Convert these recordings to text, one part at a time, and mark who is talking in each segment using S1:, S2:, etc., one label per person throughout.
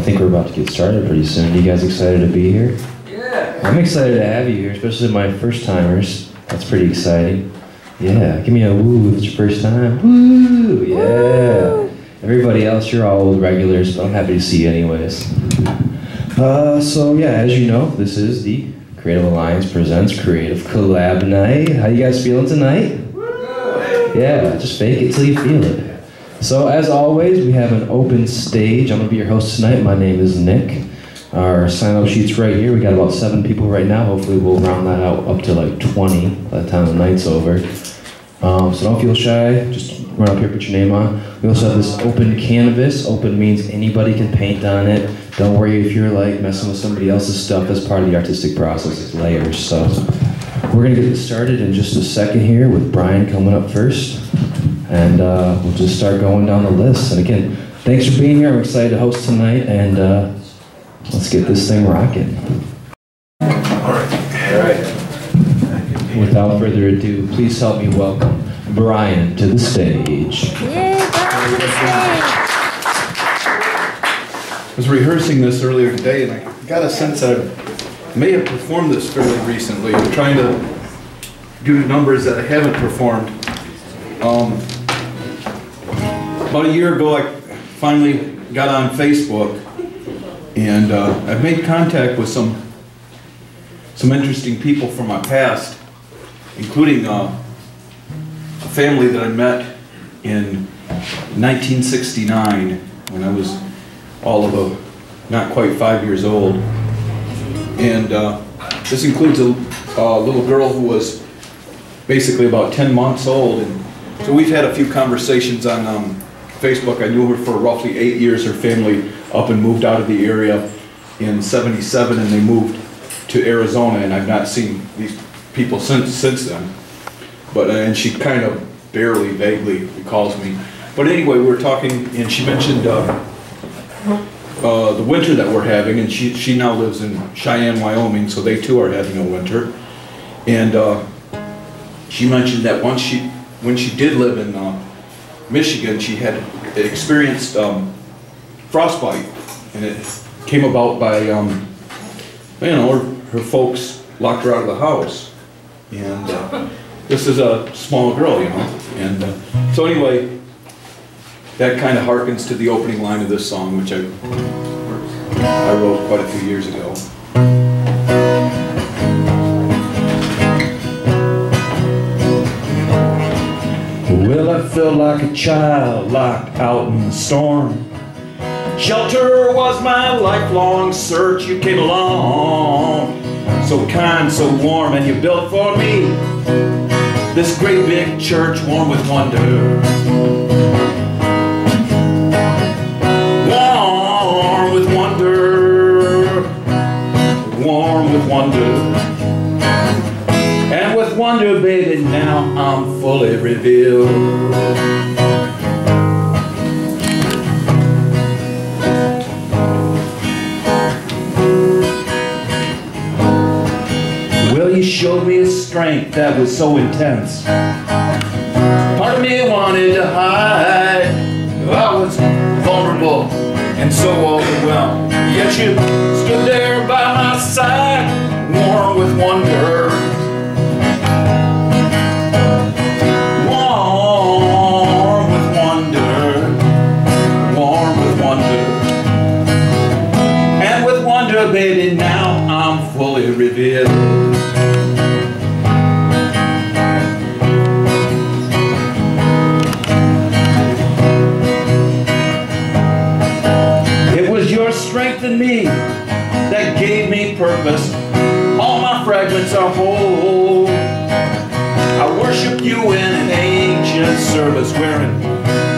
S1: think we're about to get started pretty soon. Are you guys excited to be here?
S2: Yeah.
S1: I'm excited to have you here, especially my first timers. That's pretty exciting. Yeah, give me a woo if it's your first time. Woo, yeah. Woo. Everybody else, you're all old regulars, but I'm happy to see you anyways. So yeah, as you know, this is the Creative Alliance presents Creative Collab Night. How you guys feeling tonight? Yeah, just fake it till you feel it. So as always, we have an open stage. I'm gonna be your host tonight. My name is Nick. Our sign-up sheet's right here. We got about 7 people right now. Hopefully we'll round that out up to like 20 by the time the night's over. So don't feel shy. Just run up here, put your name on. We also have this open canvas. Open means anybody can paint on it. Don't worry if you're like messing with somebody else's stuff. That's part of the artistic process. It's layers. So we're gonna get this started in just a second here with Brian coming up first. And we'll just start going down the list. And again, thanks for being here. I'm excited to host tonight, and let's get this thing rocking.
S2: All right.
S1: Without further ado, please help me welcome Brian to the stage.
S3: Yay, Brian to the stage.
S2: I was rehearsing this earlier today, and I got a sense that I may have performed this fairly recently. I'm trying to do numbers that I haven't performed. About a year ago, I finally got on Facebook, and I've made contact with some interesting people from my past, including a family that I met in 1969 when I was all of not quite 5 years old. And this includes a little girl who was basically about 10 months old. And so we've had a few conversations on Facebook. I knew her for roughly 8 years. Her family up and moved out of the area in '77, and they moved to Arizona, and I've not seen these people since then. But and she kind of barely, vaguely recalls me. But anyway, we were talking, and she mentioned the winter that we're having, and she now lives in Cheyenne, Wyoming, so they too are having a winter. And she mentioned that when she did live in Michigan, she had experienced frostbite, and it came about by her folks locked her out of the house, and this is a small girl, and so anyway, that kind of harkens to the opening line of this song, which I wrote quite a few years ago. Well, I felt like a child locked out in the storm. Shelter was my lifelong search. You came along, so kind, so warm, and you built for me this great big church, warm with wonder. Warm with wonder. Warm with wonder. And with wonder, baby, now I'm fully revealed. Well, you showed me a strength that was so intense. Part of me wanted to hide. I was vulnerable and so overwhelmed. Yet you stood there by my side, warm with wonder. Warm with wonder. Warm with wonder. And with wonder, baby, now I'm fully revealed. Strength in me that gave me purpose. All my fragments are whole. I worship you in an ancient service, wearing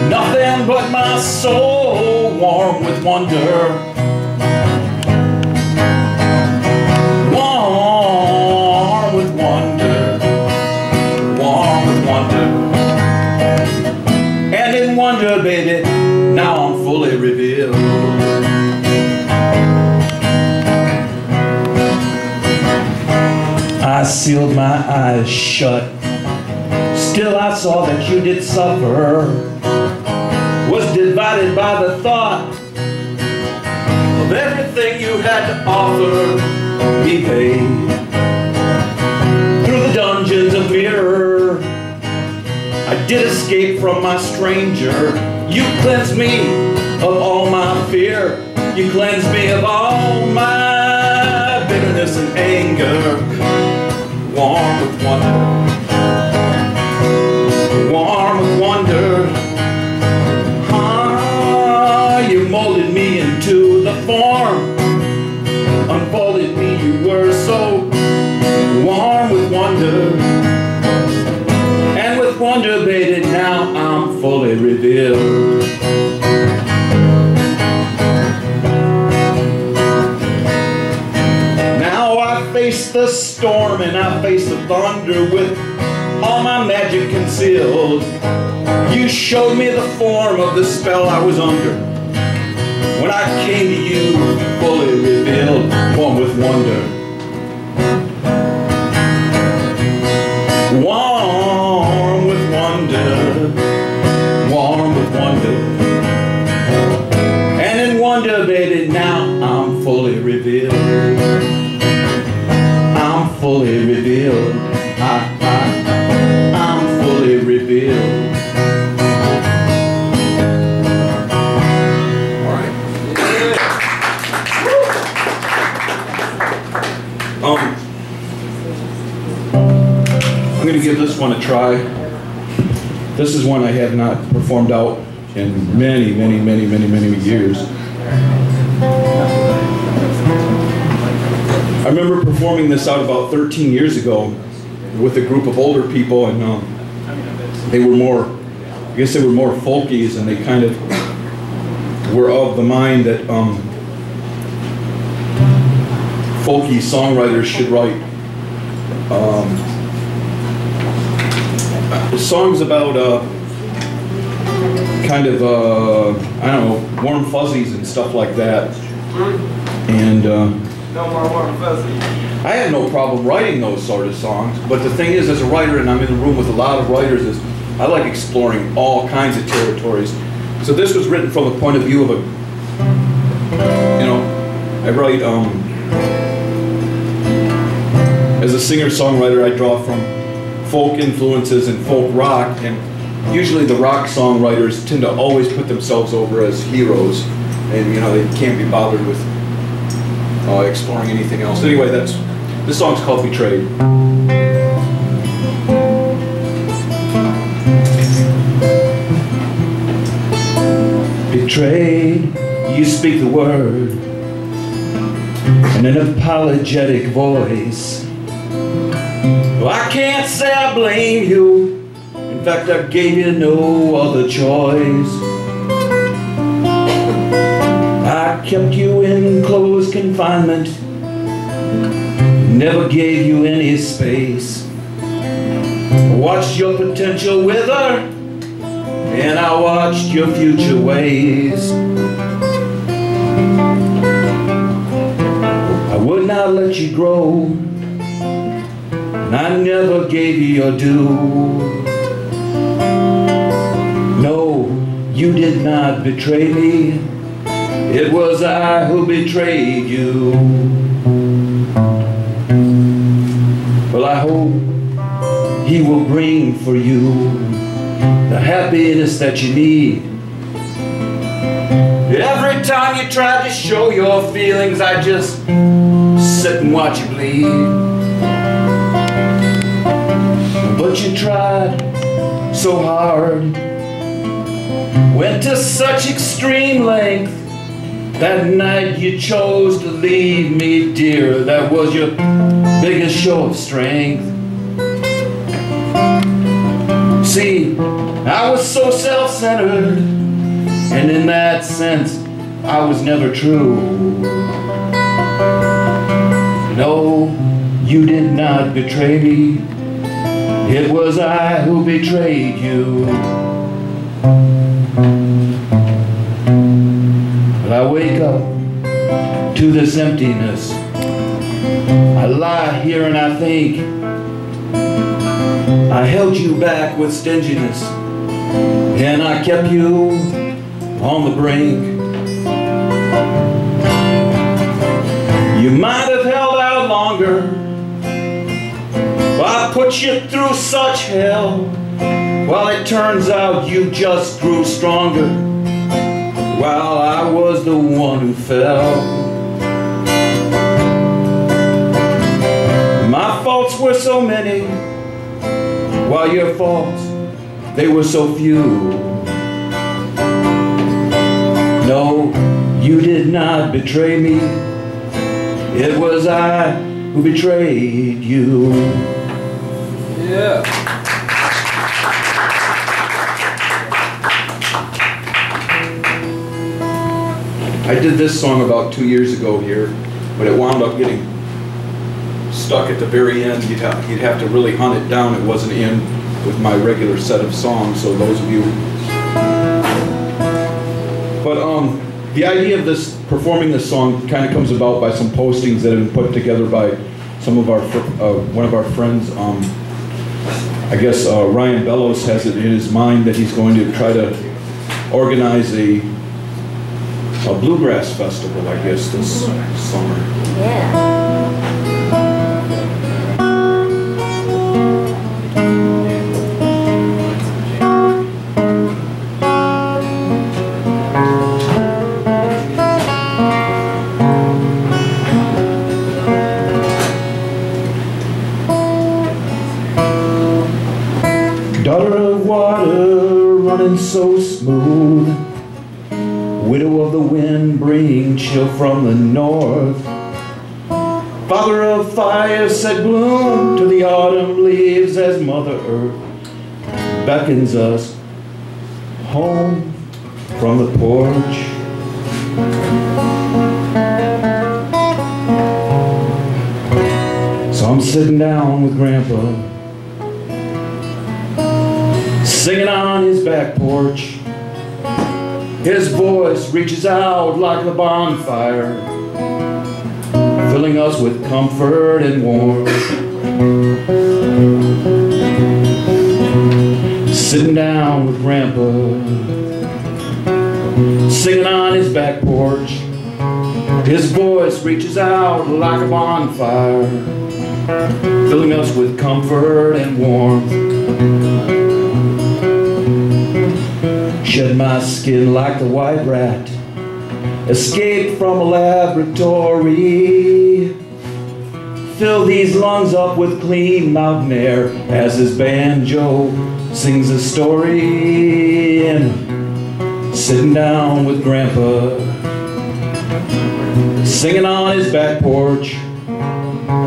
S2: nothing but my soul, warm with wonder. Warm with wonder. Warm with wonder. And in wonder, baby, now I'm fully revealed. I sealed my eyes shut. Still I saw that you did suffer. Was divided by the thought had to offer me pay. Through the dungeons of mirror, I did escape from my stranger. You cleansed me of all my fear. You cleansed me of all my bitterness and anger. Warm with wonder, warm with wonder. You molded me into the form, unfolded me, you were so warm with wonder. And with wonder baited, now I'm fully revealed. Now I face the storm and I face the thunder with all my magic concealed. You showed me the form of the spell I was under. When I came to you, fully revealed, warm with wonder. Warm with wonder, warm with wonder. And in wonder, baby, now I'm fully revealed. I'm fully revealed. I'm fully revealed. I'm going to give this one a try. This is one I have not performed out in many years. I remember performing this out about 13 years ago with a group of older people, and they were more, I guess they were more folkies, and they kind of were of the mind that folky songwriters should write songs about kind of I don't know, warm fuzzies and stuff like that. And
S4: no more warm fuzzies.
S2: I have no problem writing those sort of songs, but the thing is, as a writer, and I'm in a room with a lot of writers, is I like exploring all kinds of territories. So this was written from the point of view of a, you know, I write as a singer-songwriter, I draw from folk influences and folk rock, and usually the rock songwriters tend to always put themselves over as heroes, and you know, they can't be bothered with exploring anything else. Anyway, this song's called Betrayed. Betrayed, you speak the word in an apologetic voice. Well, I can't say I blame you. In fact, I gave you no other choice. I kept you in close confinement, never gave you any space. I watched your potential wither, and I watched your future ways. I would not let you grow, and I never gave you your due. No, you did not betray me. It was I who betrayed you. Well, I hope he will bring for you the happiness that you need. Every time you try to show your feelings, I just sit and watch you bleed. But you tried so hard, went to such extreme length. That night you chose to leave me, dear. That was your biggest show of strength. See, I was so self-centered, and in that sense, I was never true. No, you did not betray me. It was I who betrayed you. But I wake up to this emptiness. I lie here and I think I held you back with stinginess, and I kept you on the brink. You might have held out longer, but I put you through such hell. Well, it turns out you just grew stronger, while I was the one who fell. My faults were so many, while your faults, they were so few. No, you did not betray me. It was I who betrayed you.
S4: Yeah.
S2: I did this song about 2 years ago here, but it wound up getting stuck at the very end. You'd have to really hunt it down. It wasn't in with my regular set of songs, so those of you. But the idea of this, performing this song, kind of comes about by some postings that have been put together by some of our, one of our friends. I guess Ryan Bellows has it in his mind that he's going to try to organize a bluegrass festival, I guess, this summer.
S3: Yeah.
S2: Daughter of water running so smooth, widow of the wind bringing chill from the north, father of fire set bloom to the autumn leaves as Mother Earth beckons us home from the porch. So I'm sitting down with Grandpa, singing on his back porch. His voice reaches out like a bonfire, filling us with comfort and warmth. Sitting down with Grandpa, singing on his back porch. His voice reaches out like a bonfire, filling us with comfort and warmth. Shed my skin like the white rat, escaped from a laboratory. Fill these lungs up with clean mountain air as his banjo sings a story. And sitting down with Grandpa, singing on his back porch.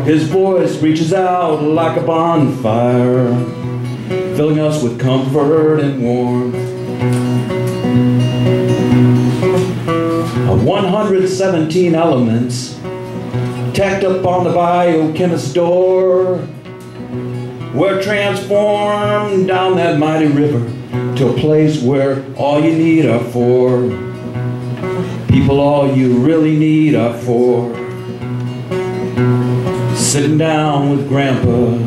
S2: His voice reaches out like a bonfire, filling us with comfort and warmth. 117 elements tacked up on the biochemist's door. We're transformed down that mighty river to a place where all you need are four. People, all you really need are four. Sitting down with Grandpa,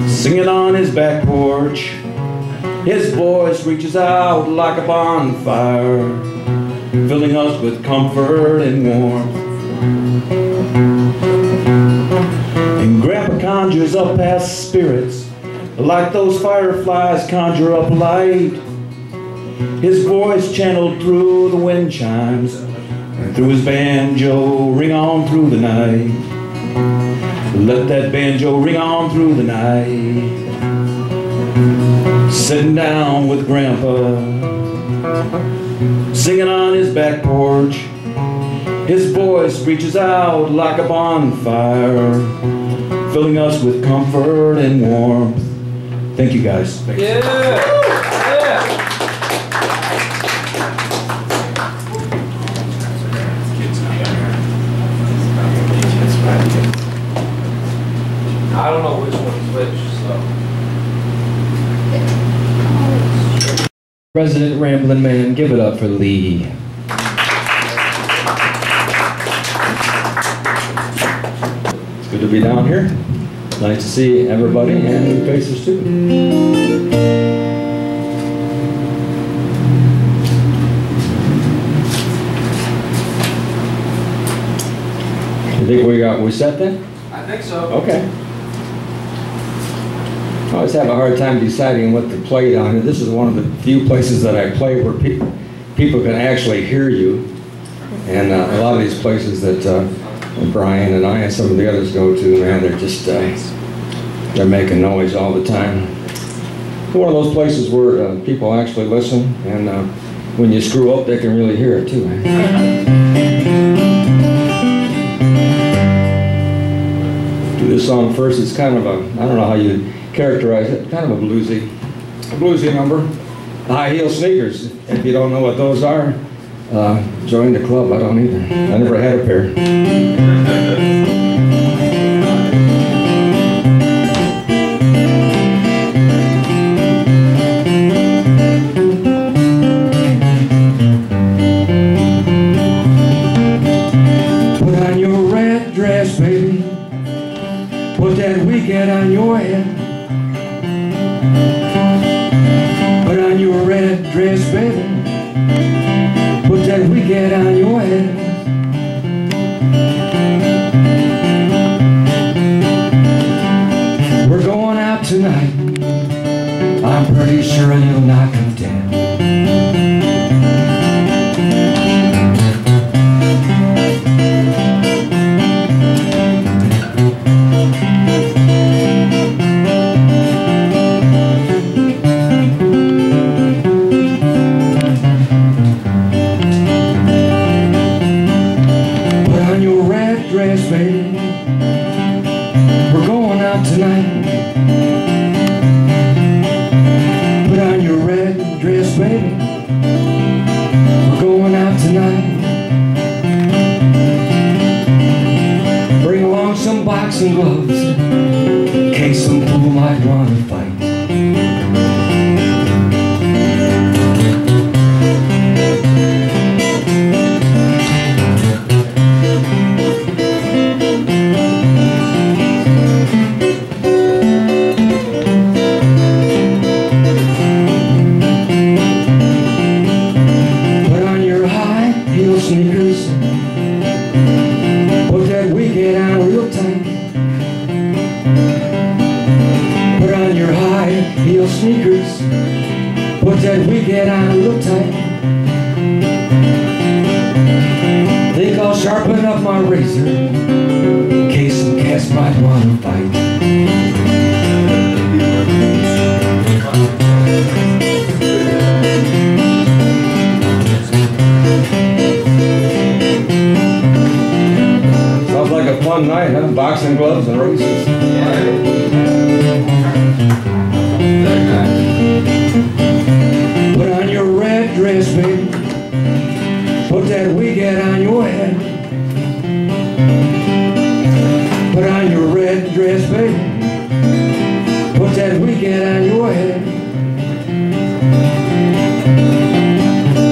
S2: singing on his back porch. His voice reaches out like a bonfire, filling us with comfort and warmth. And Grandpa conjures up past spirits like those fireflies conjure up light. His voice channeled through the wind chimes, and through his banjo ring on through the night. Let that banjo ring on through the night. Sitting down with Grandpa, singing on his back porch. His voice reaches out like a bonfire, filling us with comfort and warmth. Thank you, guys. Thanks.
S4: Yeah. I don't know which one's which, so.
S1: Resident Ramblin' Man, give it up for Lee. It's good to be down here. Nice to see everybody and new faces too.
S5: think we set then?
S4: I think so.
S5: Okay. I always have a hard time deciding what to play down here. This is one of the few places that I play where people can actually hear you. And a lot of these places that Brian and I and some of the others go to, man, they're just, they're making noise all the time. One of those places where people actually listen, and when you screw up, they can really hear it too. Do this song first. It's kind of a, I don't know how you characterize it, kind of a bluesy number. High heel sneakers, if you don't know what those are, join the club. I don't either. I never had a pair. Put on your red dress, baby. Put that wig on your head. Put on your red dress, baby. Put that wig on your head. We're going out tonight. I'm pretty sure you'll not contend. Baby, we're going out tonight. Put on your red dress, baby. We're going out tonight. Bring along some boxing gloves in case some fool might want to fight. Sneakers, put that wig on real tight. Put on your high heel sneakers, put that wig on real tight. Think I'll sharpen up my razor in case some cats might want to fight. Sounds like a fun night, huh? Boxing gloves and races. Put on your red dress, baby. Put that wig on your head. Put on your red dress, baby. Put that wig on your head.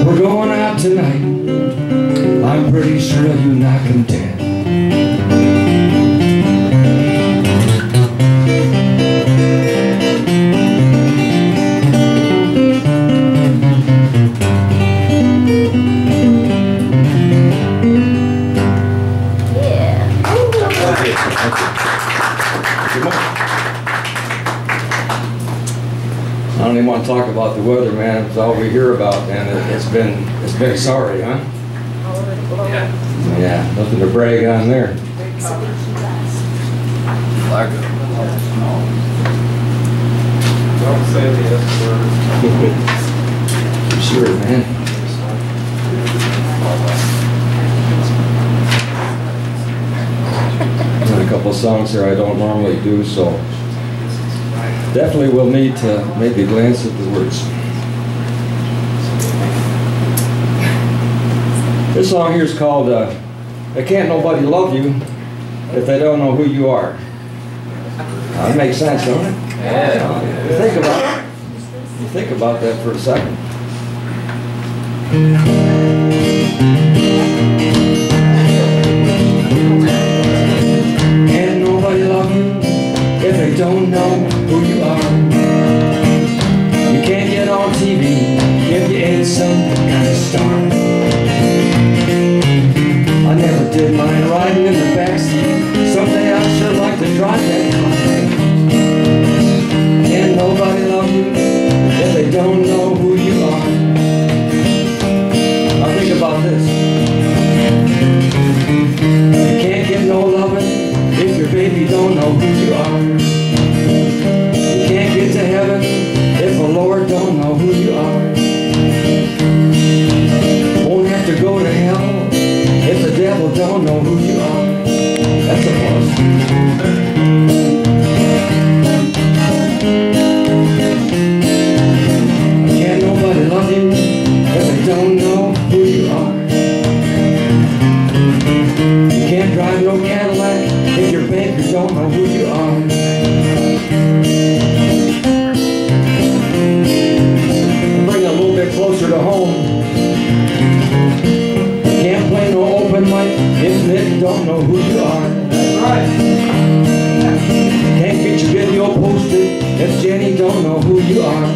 S5: We're going out tonight. I'm pretty sure you're not content. I don't even want to talk about the weather, man. It's all we hear about, and it's been sorry, huh? Yeah, nothing to brag on there.
S4: Don't say the S word.
S5: Sure, man. And a couple of songs here I don't normally do, so definitely will need to maybe glance at the words. This song here is called Can't Nobody Love You If They Don't Know Who You Are. That makes sense, don't it?
S4: Yeah.
S5: You think about that for a second. Can't nobody love you if they don't know who you are. You can't get on TV if you ain't some kind of star. I never did mind riding in the backseat. Someday I'd sure like to drive that car. Can't nobody love you if they don't know who you are. Now think about this. You can't get no loving if your baby don't know who you are. You can't get to heaven if the Lord don't know who you are. Won't have to go to hell if the devil don't know who you are. That's a plus. Can't nobody love you if they don't know who you are. You can't drive no Cadillac if your banker don't know who you are. Bring it a little bit closer to home. Can't play no open mic if Nick don't know who you are. That's right. Can't get your video posted if Jenny don't know who you are.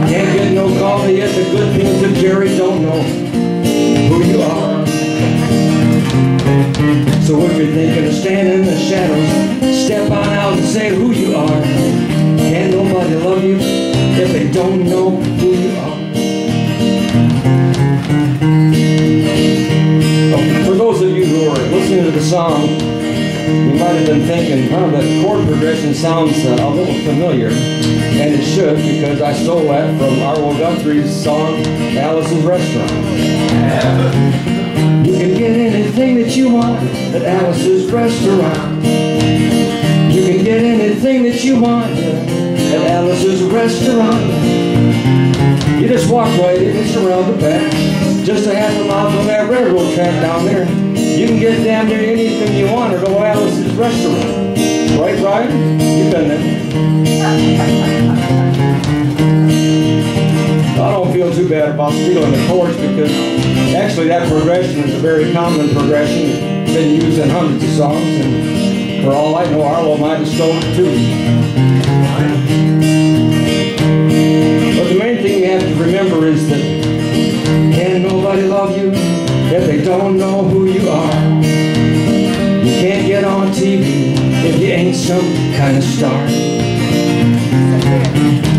S5: Can't get no coffee if the good things if Jerry don't know who you are. So if you're thinking of standing in the shadows, step on out and say who you are. Can't nobody love you if they don't know who you are. For those of you who are listening to the song, you might have been thinking, that chord progression sounds a little familiar. And it should, because I stole that from Arwood song, Alice's Restaurant. You can get anything that you want at Alice's Restaurant. You can get anything that you want at Alice's Restaurant. You just walk right in, it's around the back. Just a half a mile from that railroad track down there. You can get damn near anything you want at old Alice's Restaurant. Right, Brian? You've done that. I don't feel too bad about stealing the chords because actually that progression is a very common progression. It's been used in hundreds of songs, and for all I know, Arlo might have stolen it too. But the main thing you have to remember is that can't nobody love you if they don't know who you are. You can't get on TV if you ain't some kind of star.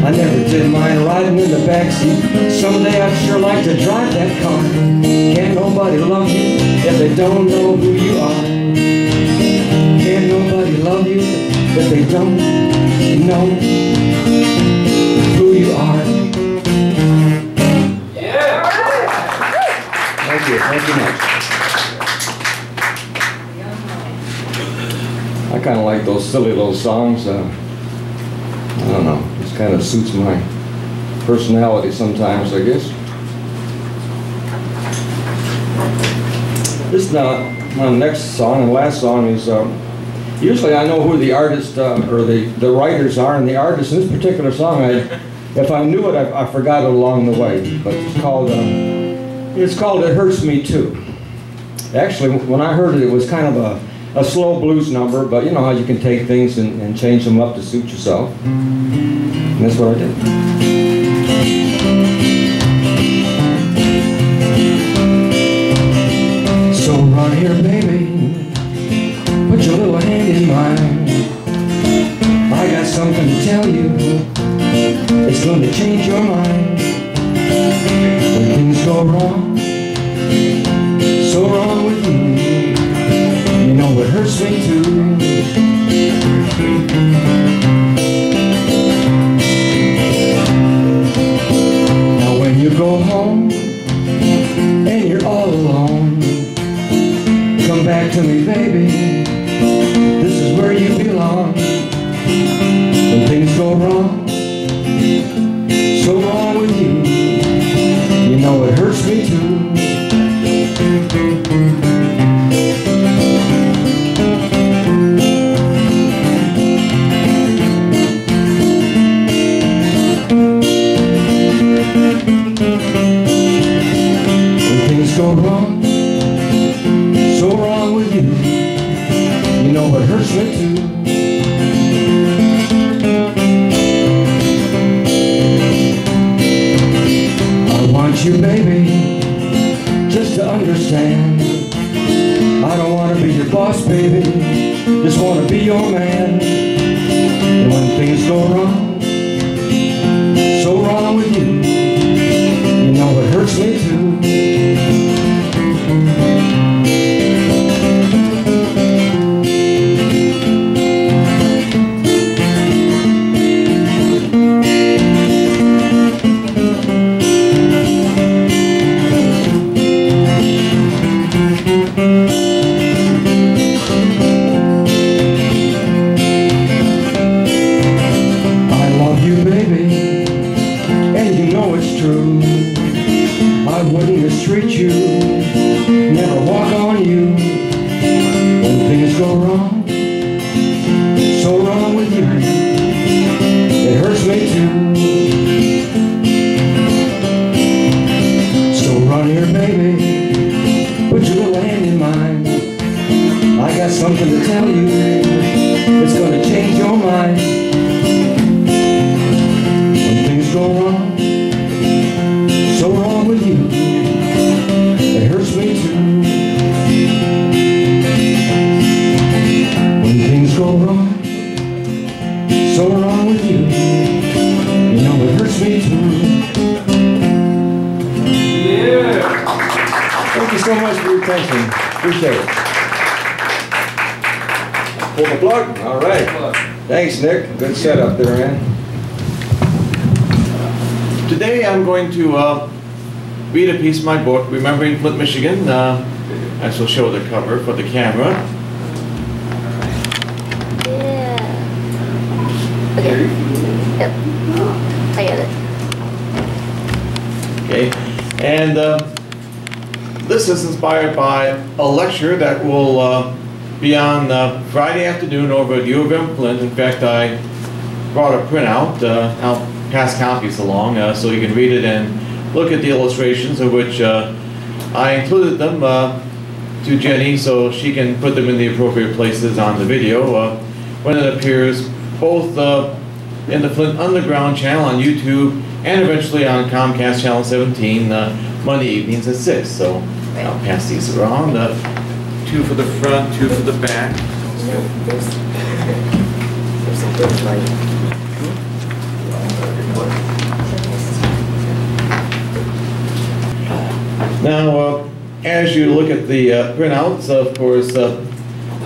S5: I never did mind riding in the backseat. Someday I'd sure like to drive that car. Can't nobody love you if they don't know who you are. Can't nobody love you if they don't know who you are. Thank you much. I kind of like those silly little songs. I don't know, it kind of suits my personality sometimes, I guess. This my next song and last song is, usually I know who the artist or the writers are, and the artist in this particular song, if I knew it, I forgot it along the way, but it's called It Hurts Me Too. Actually, when I heard it, it was kind of a slow blues number, but you know how you can take things and change them up to suit yourself. And that's what I did. So run here, baby, put your little hand in mine. I got something to tell you, it's going to change your mind. When things go wrong, so wrong with you, you know it hurts me too. Now when you go home and you're all alone, come back to me, baby, this is where you belong. When things go wrong, so wrong with you, you know it hurts me too. be your man. And when things go wrong, so wrong with you, you know it hurts me too. I wouldn't mistreat you, never walk on you. When things go wrong, so wrong with you, it hurts me too. So run here, baby, put your little hand in mine. I got something to tell you, it's gonna change your mind. When things go wrong, so wrong with you, it hurts me too. When things go wrong, so wrong with you, you know it hurts me too.
S4: Yeah.
S5: Thank you so much for your attention. Appreciate it. Pull the plug. All right. Thanks, Nick. Good setup there, man.
S6: Today I'm going to read a piece of my book, Remembering Flint, Michigan. I shall show the cover for the camera.
S3: Yeah. Okay. Yep. I got it.
S6: Okay, and this is inspired by a lecture that will be on Friday afternoon over at U of M Flint. In fact, I brought a printout. I'll pass copies along so you can read it and look at the illustrations, of which I included them to Jenny so she can put them in the appropriate places on the video when it appears both in the Flint Underground channel on YouTube and eventually on Comcast Channel 17 Monday evenings at 6. So I'll pass these around. 2 for the front, 2 for the back.
S3: There's a good light.
S6: Now, as you look at the printouts, of course,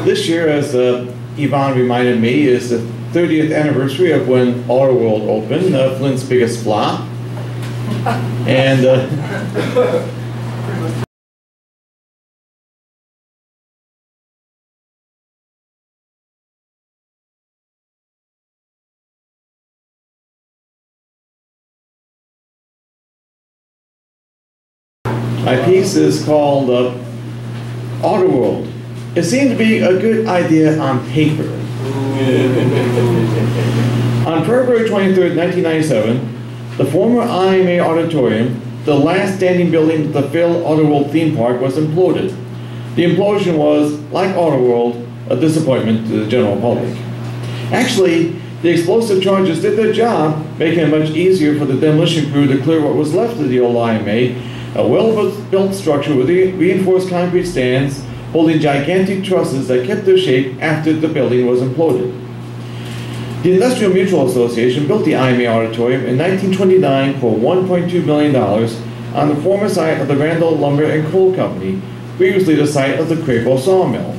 S6: this year, as Yvonne reminded me, is the 30th anniversary of when Arwood opened, Flint's biggest flop. And my piece is called Autoworld. It seemed to be a good idea on paper. On February 23rd, 1997, the former IMA Auditorium, the last standing building of the failed Autoworld theme park, was imploded. The implosion was, like Autoworld, a disappointment to the general public. Actually, the explosive charges did their job, making it much easier for the demolition crew to clear what was left of the old IMA, a well-built structure with reinforced concrete stands holding gigantic trusses that kept their shape after the building was imploded. The Industrial Mutual Association built the IMA Auditorium in 1929 for $1.2 million on the former site of the Randall Lumber and Coal Company, previously the site of the Crapo Sawmill.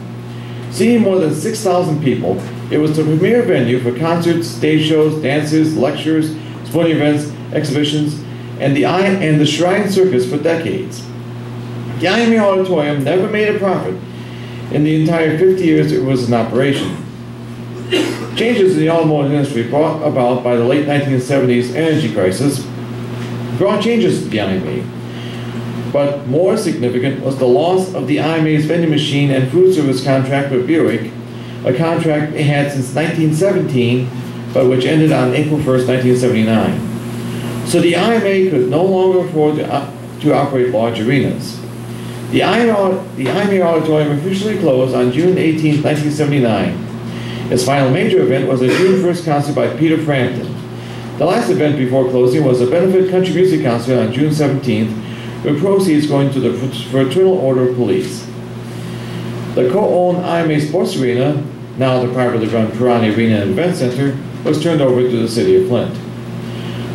S6: Seeing more than 6,000 people, it was the premier venue for concerts, stage shows, dances, lectures, sporting events, exhibitions, and the Shrine Circus for decades. The IMA Auditorium never made a profit in the entire 50 years it was in operation. Changes in the automotive industry brought about by the late 1970s energy crisis brought changes to the IMA. But more significant was the loss of the IMA's vending machine and food service contract with Buick, a contract it had since 1917, but which ended on April 1st, 1979. So the IMA could no longer afford to operate large arenas. The IMA Auditorium officially closed on June 18, 1979. Its final major event was a June 1st concert by Peter Frampton. The last event before closing was a benefit country music concert on June 17th, with proceeds going to the Fraternal Order of Police. The co-owned IMA Sports Arena now the privately run Pirani Arena and Event Center, was turned over to the city of Flint.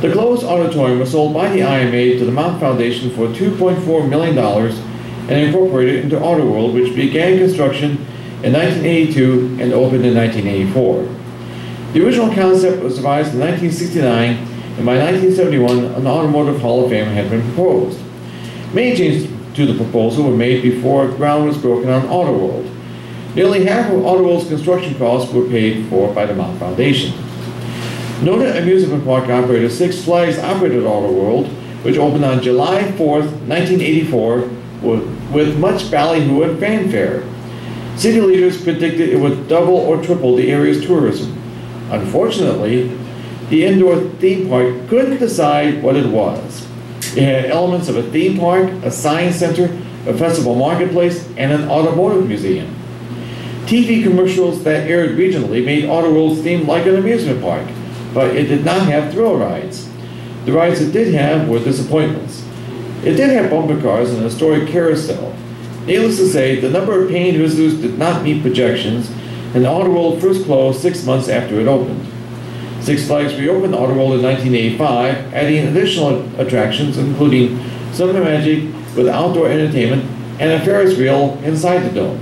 S6: The closed auditorium was sold by the IMA to the Mount Foundation for $2.4 million and incorporated into Arwood, which began construction in 1982 and opened in 1984. The original concept was devised in 1969, and by 1971, an Automotive Hall of Fame had been proposed. Many changes to the proposal were made before ground was broken on Arwood. Nearly half of Arwood's construction costs were paid for by the Mount Foundation. Noted amusement park operator Six Flags operated Arwood, which opened on July 4th, 1984, with much ballyhoo and fanfare. City leaders predicted it would double or triple the area's tourism. Unfortunately, the indoor theme park couldn't decide what it was. It had elements of a theme park, a science center, a festival marketplace, and an automotive museum. TV commercials that aired regionally made Arwood seem like an amusement park, but it did not have thrill rides. The rides it did have were disappointments. It did have bumper cars and a historic carousel. Needless to say, the number of paying visitors did not meet projections, and Arwood first closed 6 months after it opened. Six Flags reopened Arwood in 1985, adding additional attractions, including Summer Magic with outdoor entertainment and a Ferris wheel inside the dome.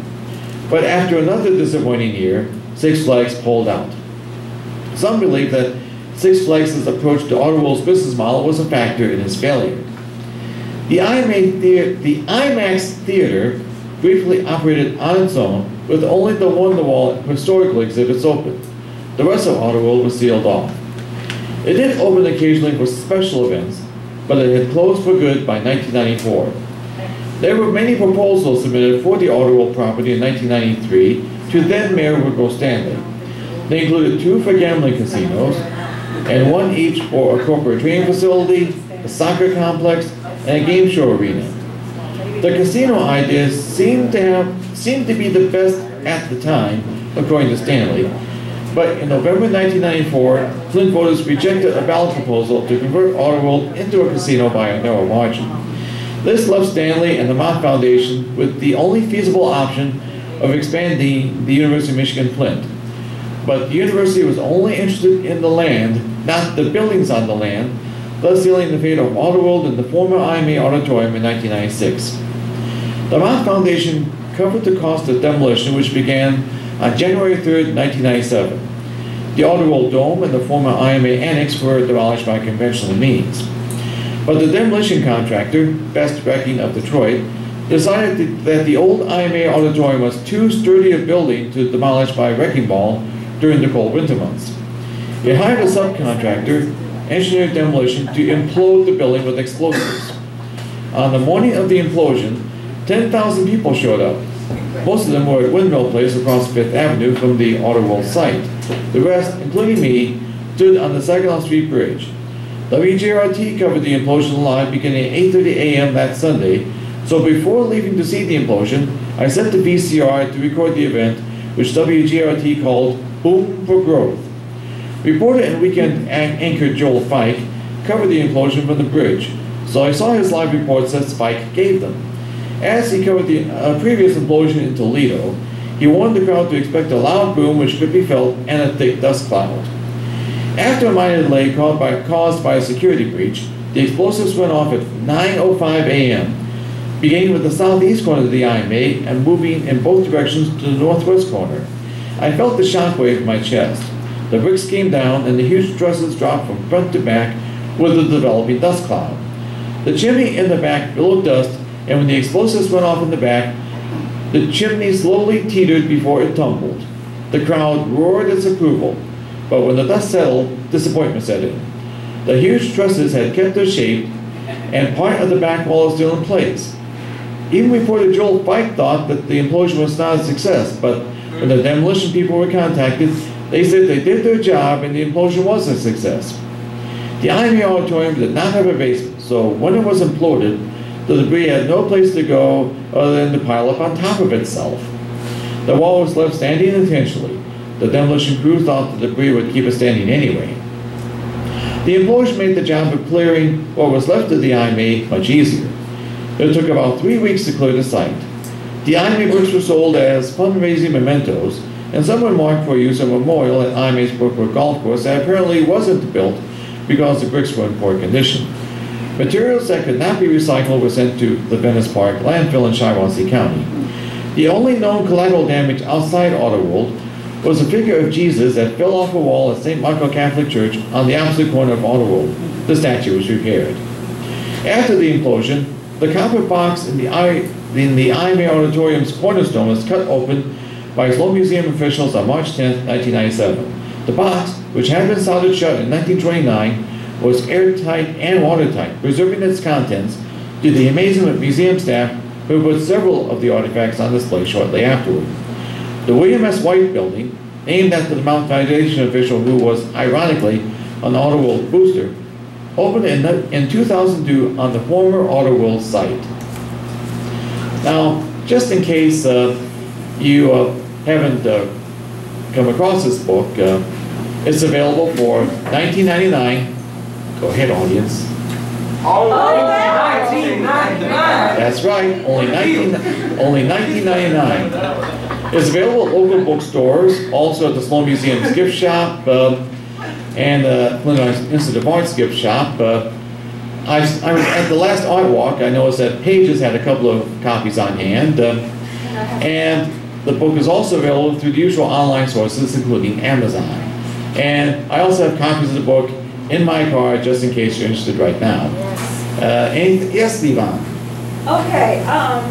S6: But after another disappointing year, Six Flags pulled out. Some believe that Six Flags' approach to Arwood's business model was a factor in its failure. The IMAX Theater briefly operated on its own, with only the one-to-wall historical exhibits open. The rest of Arwood was sealed off. It did open occasionally for special events, but it had closed for good by 1994. There were many proposals submitted for the Arwood property in 1993 to then-Mayor Woodrow Stanley. They included 2 for gambling casinos, and 1 each for a corporate training facility, a soccer complex, and a game show arena. The casino ideas seemed to be the best at the time, according to Stanley, but in November 1994, Flint voters rejected a ballot proposal to convert Arwood into a casino by a narrow margin. This left Stanley and the Mount Foundation with the only feasible option of expanding the University of Michigan Flint. But the university was only interested in the land, not the buildings on the land, thus sealing the fate of Arwood and the former IMA Auditorium in 1996. The Mount Foundation covered the cost of demolition, which began on January 3rd, 1997. The Arwood Dome and the former IMA Annex were demolished by conventional means. But the demolition contractor, Best Wrecking of Detroit, decided that the old IMA Auditorium was too sturdy a building to demolish by wrecking ball during the cold winter months. It hired a subcontractor, engineered demolition, to implode the building with explosives. On the morning of the implosion, 10,000 people showed up. Most of them were at Windmill Place across 5th Avenue from the Arwood site. The rest, including me, stood on the Saginaw Street Bridge. WGRT covered the implosion live beginning at 8:30 a.m. that Sunday, so before leaving to see the implosion, I sent the VCR to record the event, which WGRT called Boom for Growth. Reporter and weekend anchor Joel Fike covered the implosion from the bridge, so I saw his live reports that Spike gave them. As he covered the previous implosion in Toledo, he warned the crowd to expect a loud boom which could be felt and a thick dust cloud. After a minor delay caused by a security breach, the explosives went off at 9:05 a.m., beginning with the southeast corner of the IMA and moving in both directions to the northwest corner. I felt the shockwave in my chest. The bricks came down and the huge trusses dropped from front to back with the developing dust cloud. The chimney in the back billowed dust, and when the explosives went off in the back, the chimney slowly teetered before it tumbled. The crowd roared its approval, but when the dust settled, disappointment set in. The huge trusses had kept their shape, and part of the back wall is still in place. Even reporter Joel Fike thought that the implosion was not a success, but when the demolition people were contacted, they said they did their job and the implosion was a success. The IMA Auditorium did not have a basement, so when it was imploded, the debris had no place to go other than to pile up on top of itself. The wall was left standing intentionally. The demolition crew thought the debris would keep it standing anyway. The implosion made the job of clearing what was left of the IMA much easier. It took about 3 weeks to clear the site. The IMA bricks were sold as fundraising mementos, and someone marked for use a memorial at IMA's Brookwood Golf Course that apparently wasn't built because the bricks were in poor condition. Materials that could not be recycled were sent to the Venice Park landfill in Shiawassee County. The only known collateral damage outside Arwood was a figure of Jesus that fell off a wall at St. Michael Catholic Church on the opposite corner of Arwood. The statue was repaired. After the implosion, the copper box in the IMA Auditorium's cornerstone was cut open by Sloan Museum officials on March 10, 1997. The box, which had been soldered shut in 1929, was airtight and watertight, preserving its contents to the amazement of museum staff who put several of the artifacts on display shortly afterward. The William S. White building, named after the Mount Foundation official who was, ironically, an Arwood booster, opened in 2002 on the former Arwood site. Now, just in case you haven't come across this book, it's available for $19.99. Go ahead, audience.
S4: Oh, $19.99.
S6: That's right, only $19.99. It's available at local bookstores, also at the Sloan Museum's gift shop, and Flint Institute of Arts gift shop. I was at the last art walk. I noticed that Pages had a couple of copies on hand, and the book is also available through the usual online sources, including Amazon. And I also have copies of the book in my car, just in case you're interested right now. Yes, Yvonne?
S7: Okay, I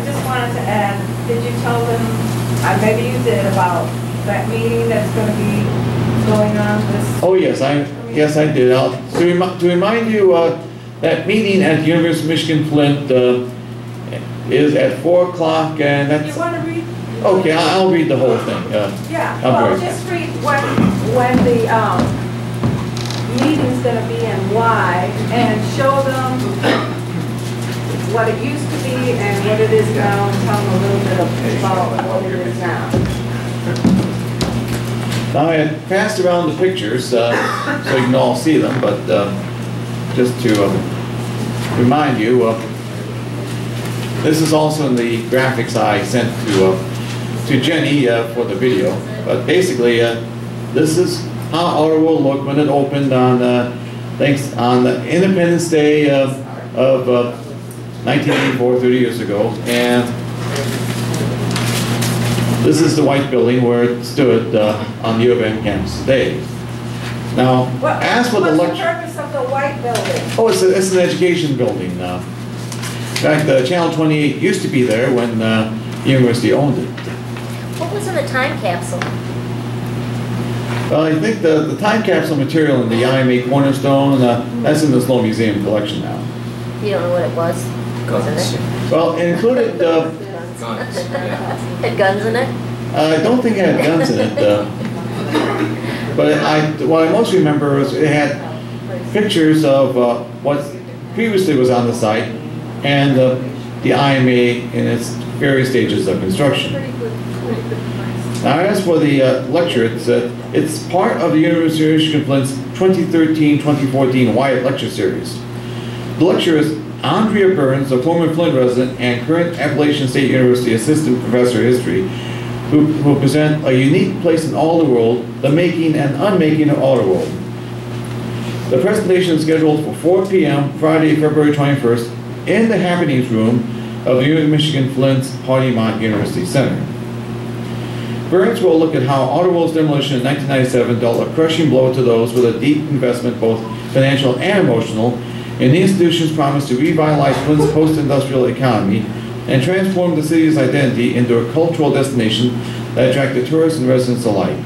S7: just wanted to add, did you tell them, maybe you did, about that meeting that's going to be going on this?
S6: Oh, yes, I did. To remind you, that meeting at the University of Michigan Flint is at 4 o'clock, and that's...
S7: You want to read?
S6: Okay, I'll read the whole thing.
S7: Yeah, well, just read when the meeting's going to be and why, and show them what it used to be and what it is now, and tell them a little bit about what it is now.
S6: Now, I had passed around the pictures so you can all see them, but just to remind you, this is also in the graphics I sent to Jenny for the video. But basically, this is how Arwood looked when it opened on the Independence Day of 1984, 30 years ago, and this is the white building where it stood on the U of M campus today. Now, as for the lecture...
S7: What's the purpose of the white building?
S6: Oh, it's an education building now. In fact, Channel 28 used to be there when the university owned it.
S3: What was in the time capsule?
S6: Well, I think the time capsule material in the IMA Cornerstone, that's in the Sloan Museum collection now.
S3: You don't know what it was?
S4: Guns.
S6: Well, it included...
S4: Guns,
S3: yeah. Had guns in it?
S6: I don't think it had guns in it, but what I most remember is it had pictures of what previously was on the site and the IMA in its various stages of construction. Now, as for the lecture, it's part of the University of Michigan Flint's 2013-2014 Wyatt Lecture Series. The lecture is Andrea Burns, a former Flint resident and current Appalachian State University Assistant Professor of History, who present a unique place in all the world, the making and unmaking of Arwood. The presentation is scheduled for 4 p.m. Friday, February 21st in the Happenings Room of the University of Michigan Flint's Hardy Mott University Center. Burns will look at how Arwood's demolition in 1997 dealt a crushing blow to those with a deep investment, both financial and emotional, in the institution's promise to revitalize Flint's post-industrial economy and transform the city's identity into a cultural destination that attracted tourists and residents alike.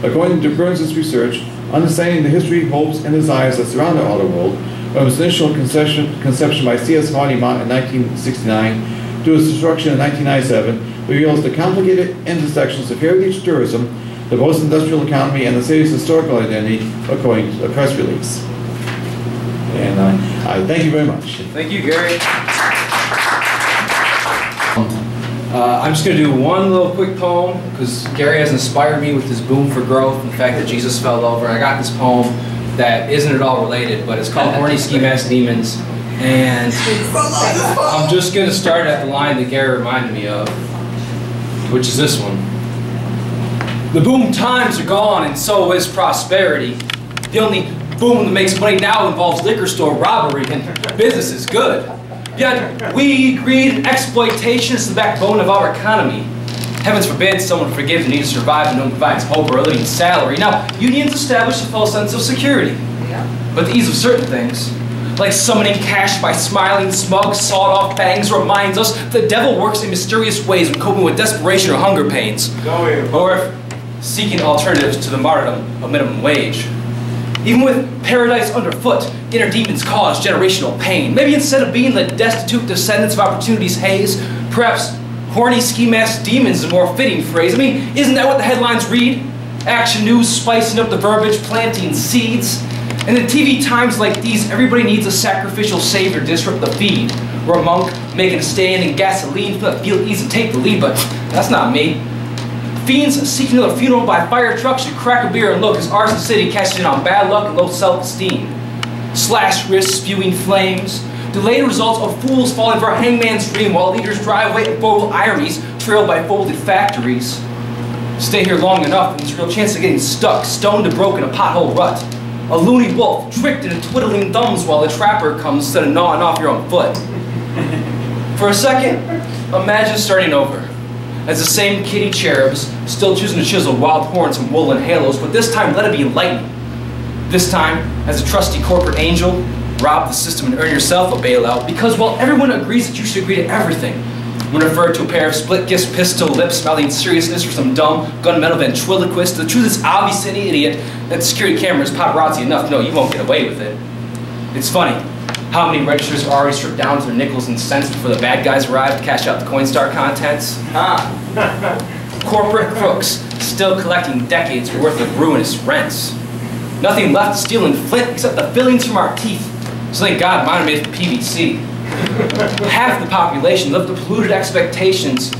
S6: According to Burns' research, understanding the history, hopes, and desires that surrounded Arwood, from its initial conception by C.S. Hardy Mott in 1969 to its destruction in 1997, reveals the complicated intersections of heritage tourism, the post-industrial economy, and the city's historical identity, according to the press release. And I thank you very much.
S4: Thank you, Gary. I'm just going to do one little quick poem because Gary has inspired me with his boom for growth and the fact that Jesus fell over. I got this poem that isn't at all related, but it's called Horny Ski Mask Demons. And I'm just going to start at the line that Gary reminded me of, which is this one. The boom times are gone, and so is prosperity. The only boom that makes money now involves liquor store robbery, and business is good. Yet, greed, and exploitation is the backbone of our economy. Heavens forbid someone forgives the need to survive and no one provides hope or a living salary. Now, unions establish a false sense of security. But the ease of certain things, like summoning cash by smiling, smug, sawed-off fangs, reminds us the devil works in mysterious ways when coping with desperation or hunger pains. Or if seeking alternatives to the martyrdom of minimum wage. Even with paradise underfoot, inner demons cause generational pain. Maybe instead of being the destitute descendants of opportunity's haze, perhaps horny ski-masked demons is a more fitting phrase. I mean, isn't that what the headlines read? Action news spicing up the verbiage, planting seeds. And in TV times like these, everybody needs a sacrificial savior to disrupt the feed. Or a monk making a stand in gasoline, feel easy to take the lead, but that's not me. Fiends seeking a funeral by fire truck should crack a beer and look as Arson City catches in on bad luck and low self-esteem. Slash wrists spewing flames. Delayed results of fools falling for a hangman's dream while leaders drive away in four-wheel ironies trailed by folded factories. Stay here long enough and there's a real chance of getting stuck, stoned to broke in a pothole rut. A loony wolf tricked into twiddling thumbs while the trapper comes instead of gnawing off your own foot. For a second, imagine starting over. As the same kitty cherubs, still choosing to chisel wild horns and woolen halos, but this time let it be lightning. This time, as a trusty corporate angel, rob the system and earn yourself a bailout, because while everyone agrees that you should agree to everything, when referred to a pair of split-kiss pistol lips smelling seriousness for some dumb, gunmetal ventriloquist, the truth is obvious to any idiot that security cameras paparazzi enough to know you won't get away with it. It's funny how many registers are already stripped down to their nickels and cents before the bad guys arrive to cash out the Coinstar contents. Corporate crooks still collecting decades worth of ruinous rents. Nothing left to steal in Flint except the fillings from our teeth. So thank God mine are made from PVC. Half the population lives up to polluted expectations.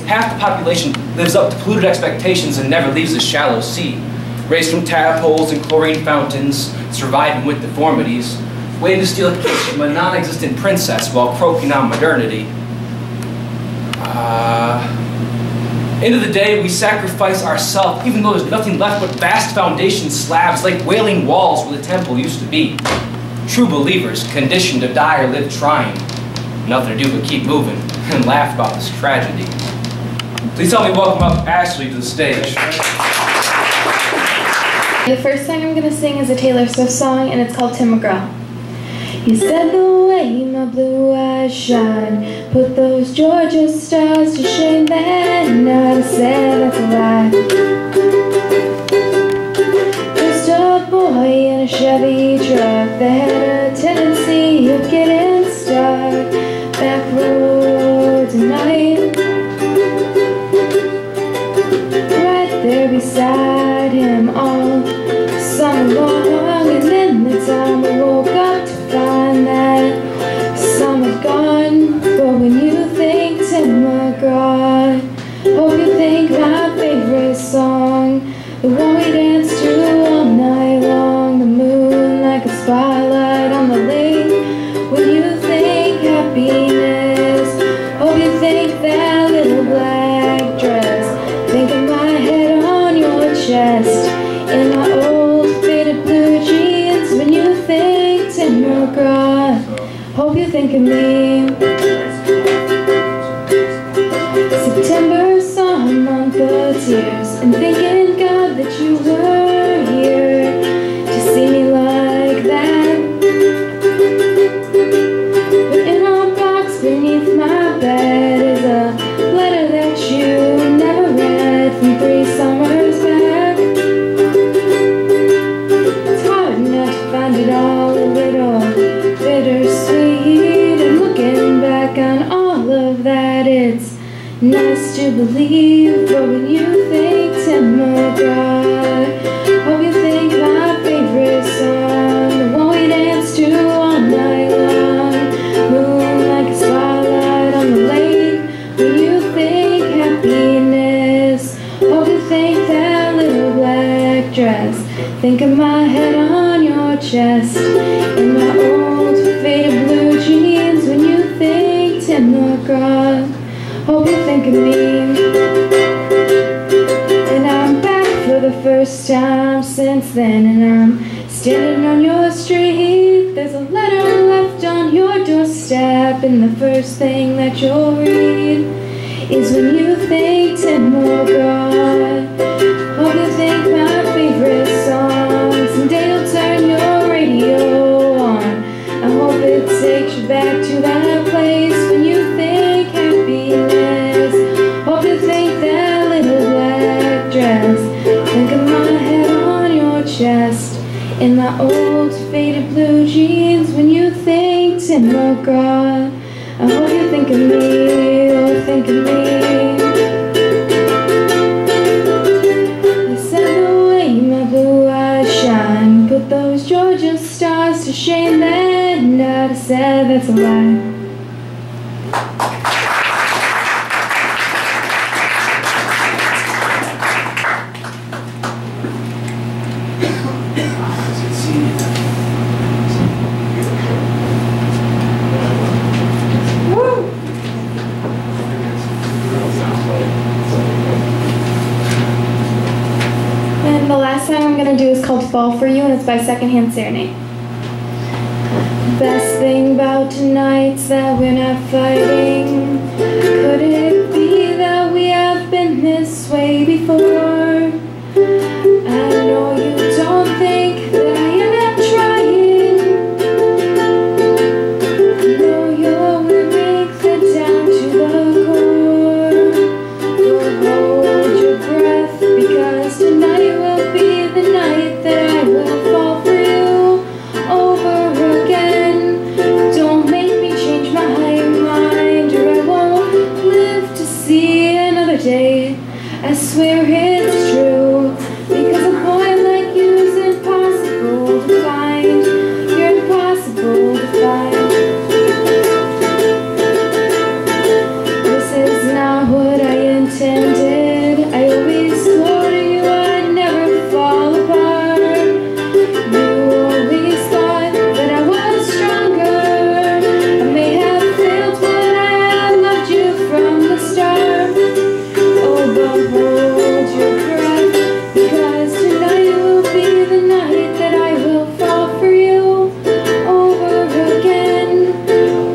S4: Half the population lives up to polluted expectations and never leaves the shallow sea. Raised from tadpoles and chlorine fountains, surviving with deformities, waiting to steal a kiss from a non-existent princess while croaking on modernity. End of the day, we sacrifice ourselves, even though there's nothing left but vast foundation slabs like wailing walls where the temple used to be. True believers, conditioned to die or live trying. Nothing to do but keep moving and laugh about this tragedy. Please help me welcome up Ashley to the stage.
S8: The first song I'm going to sing is a Taylor Swift song, and it's called Tim McGraw. You said the way my blue eyes shine put those Georgia stars to shame that night. I said that's a lie. Just a boy in a Chevy truck that had a tendency of getting stuck back roads at night. Right there beside him all summer long, and then the time I woke up to find that summer gone. But when you think Tim McGraw, hope you think my favorite song, the one we danced to all night long, the moon like a spotlight on the lake. When you think happiness, hope you think that little black dress, think of my head on your chest, in my old faded blue jeans. When you think Tim McGraw, hope you think of me. September saw a month of tears, and thinking God that you were here to see me like that. But in a box beneath my bed is a letter that you never read from 3 summers back. It's hard not to find it all a little bittersweet, and looking back on all of that, it's nice to believe. But when you think Tim McGraw, hope you think my favorite song, the one we danced to all night long, moon like a spotlight on the lake. When you think happiness, hope you think that little black dress, think of my head on your chest, in my old faded blue jeans. When you think Tim McGraw, hope you think of me. And I'm back first time since then, and I'm standing on your street. There's a letter left on your doorstep, and the first thing that you'll read is when you think Tim, oh God, hope you think my favorite songs. Someday you'll turn your radio on. I hope it takes you back to that place when you think happiness. Hope you think that little black dress. Think of my head on your chest in my old faded blue jeans. When you think Tim, oh God, I hope you think of me, oh think of me. You said the way my blue eyes shine put those Georgia stars to shame. Then I said that's a lie. And the last song I'm gonna do is called Fall For You, and it's by Secondhand Serenade. Best thing about tonight's that we're not fighting. Could it be that we have been this way before? I know you don't think that I am not trying. I know you're weak down to the core. But hold your breath, because tonight will be the night that I will fall for you over again. Don't make me change my mind, or I won't live to see another day. I swear it's true, because a boy like you is impossible to find. You're impossible to find. This is not what I intended. I always swore to you I'd never fall apart. You always thought that I was stronger. I may have failed, but I have loved you from the start. Oh, but hold your breath, because tonight will be the night that I will fall for you over again.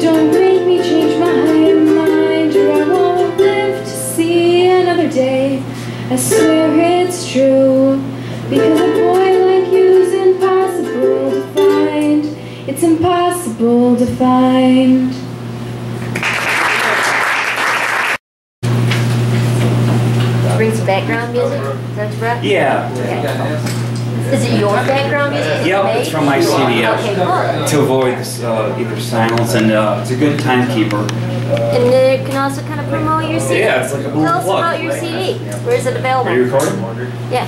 S8: Don't make me change my mind, or I won't live to see another day. I swear it's true, because a boy like you's impossible to find. It's impossible to find.
S3: Bring some background music? That's right?
S9: Yeah.
S3: Is it your background music? that you
S9: Yep,
S3: made?
S9: it's from my CD.
S3: Okay, cool.
S9: To avoid either silence, and it's a good timekeeper.
S3: And it can also kind of promote your CD.
S9: Yeah, it's like a
S3: Tell us
S9: plug.
S3: about your CD. Where is it available?
S9: Are you recording?
S3: Yeah.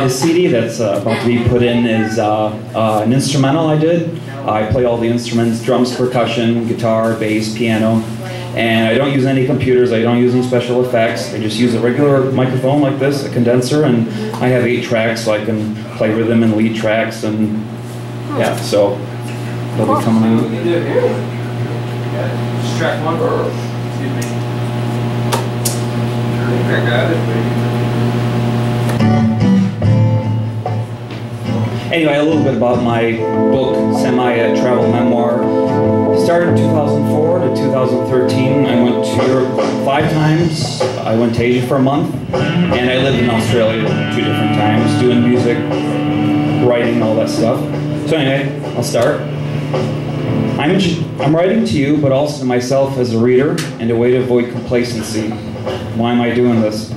S9: The CD that's about to be put in is an instrumental I did. I play all the instruments: drums, percussion, guitar, bass, piano. And I don't use any computers, I don't use any special effects. I just use a regular microphone like this, a condenser, and I have 8 tracks, so I can play rhythm and lead tracks, and yeah, so they'll be coming out.
S4: Just track one. Excuse me. I got it.
S9: Anyway, a little bit about my book, semi-travel memoir. Started in 2004 to 2013. I went to Europe 5 times. I went to Asia for a month, and I lived in Australia 2 different times, doing music, writing, all that stuff. So anyway, I'll start. I'm writing to you, but also to myself as a reader, and a way to avoid complacency. Why am I doing this?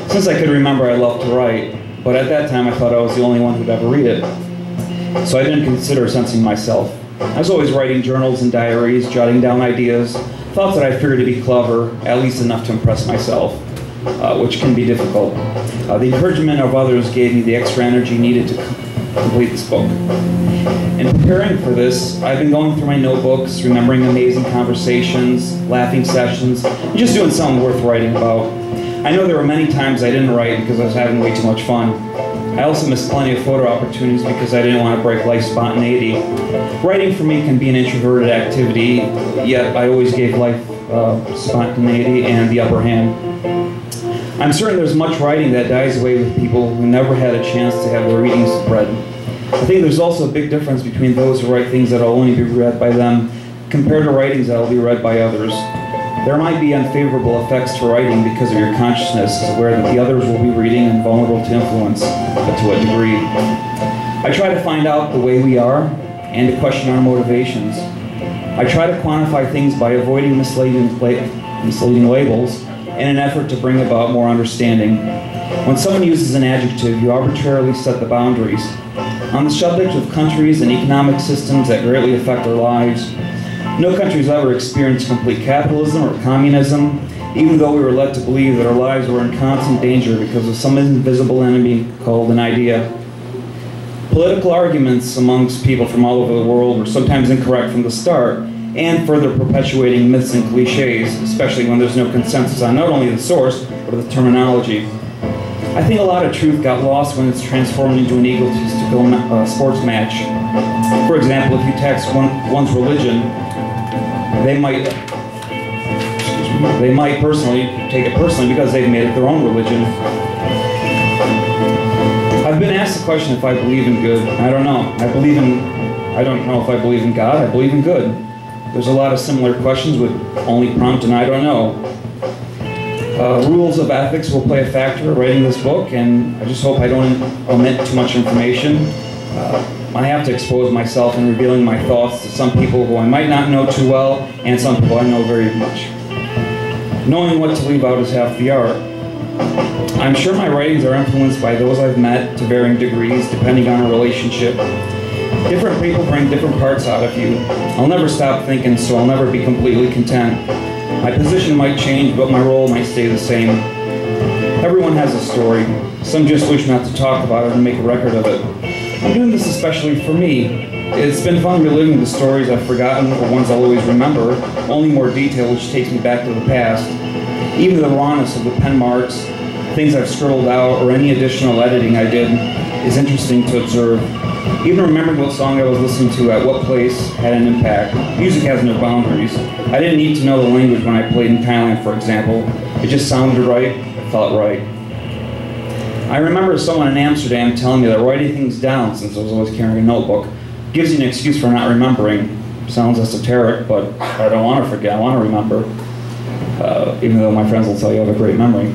S9: Since I could remember, I loved to write, but at that time I thought I was the only one who'd ever read it. So I didn't consider censoring myself. I was always writing journals and diaries, jotting down ideas, thoughts that I figured to be clever, at least enough to impress myself, which can be difficult. The encouragement of others gave me the extra energy needed to complete this book. In preparing for this, I've been going through my notebooks, remembering amazing conversations, laughing sessions, and just doing something worth writing about. I know there were many times I didn't write because I was having way too much fun. I also missed plenty of photo opportunities because I didn't want to break life's spontaneity. Writing for me can be an introverted activity, yet I always gave life spontaneity and the upper hand. I'm certain there's much writing that dies away with people who never had a chance to have their readings read. I think there's also a big difference between those who write things that will only be read by them compared to writings that will be read by others. There might be unfavorable effects to writing because of your consciousness is aware that the others will be reading and vulnerable to influence, but to what degree? I try to find out the way we are and to question our motivations. I try to quantify things by avoiding misleading labels in an effort to bring about more understanding. When someone uses an adjective, you arbitrarily set the boundaries. On the subject of countries and economic systems that greatly affect our lives, no country's ever experienced complete capitalism or communism, even though we were led to believe that our lives were in constant danger because of some invisible enemy called an idea. Political arguments amongst people from all over the world were sometimes incorrect from the start, and further perpetuating myths and cliches, especially when there's no consensus on not only the source, but the terminology. I think a lot of truth got lost when it's transformed into an egotistical sports match. For example, if you tax one's religion, they might personally take it personally because they've made it their own religion. I've been asked the question if I believe in good. I don't know. I don't know if I believe in God. I believe in good. There's a lot of similar questions with only prompt and I don't know. Rules of ethics will play a factor in writing this book, and I just hope I don't omit too much information. I have to expose myself in revealing my thoughts to some people who I might not know too well, and some people I know very much. Knowing what to leave out is half the art. I'm sure my writings are influenced by those I've met to varying degrees, depending on a relationship. Different people bring different parts out of you. I'll never stop thinking, so I'll never be completely content. My position might change, but my role might stay the same. Everyone has a story. Some just wish not to talk about it and make a record of it. I'm doing this especially for me. It's been fun reliving the stories I've forgotten or ones I'll always remember, only more detail which takes me back to the past. Even the rawness of the pen marks, things I've scribbled out, or any additional editing I did is interesting to observe. Even remembering what song I was listening to at what place had an impact. Music has no boundaries. I didn't need to know the language when I played in Thailand, for example. It just sounded right, it felt right. I remember someone in Amsterdam telling me that writing things down, since I was always carrying a notebook, gives you an excuse for not remembering. Sounds esoteric, but I don't want to forget, I want to remember. Even though my friends will tell you I have a great memory.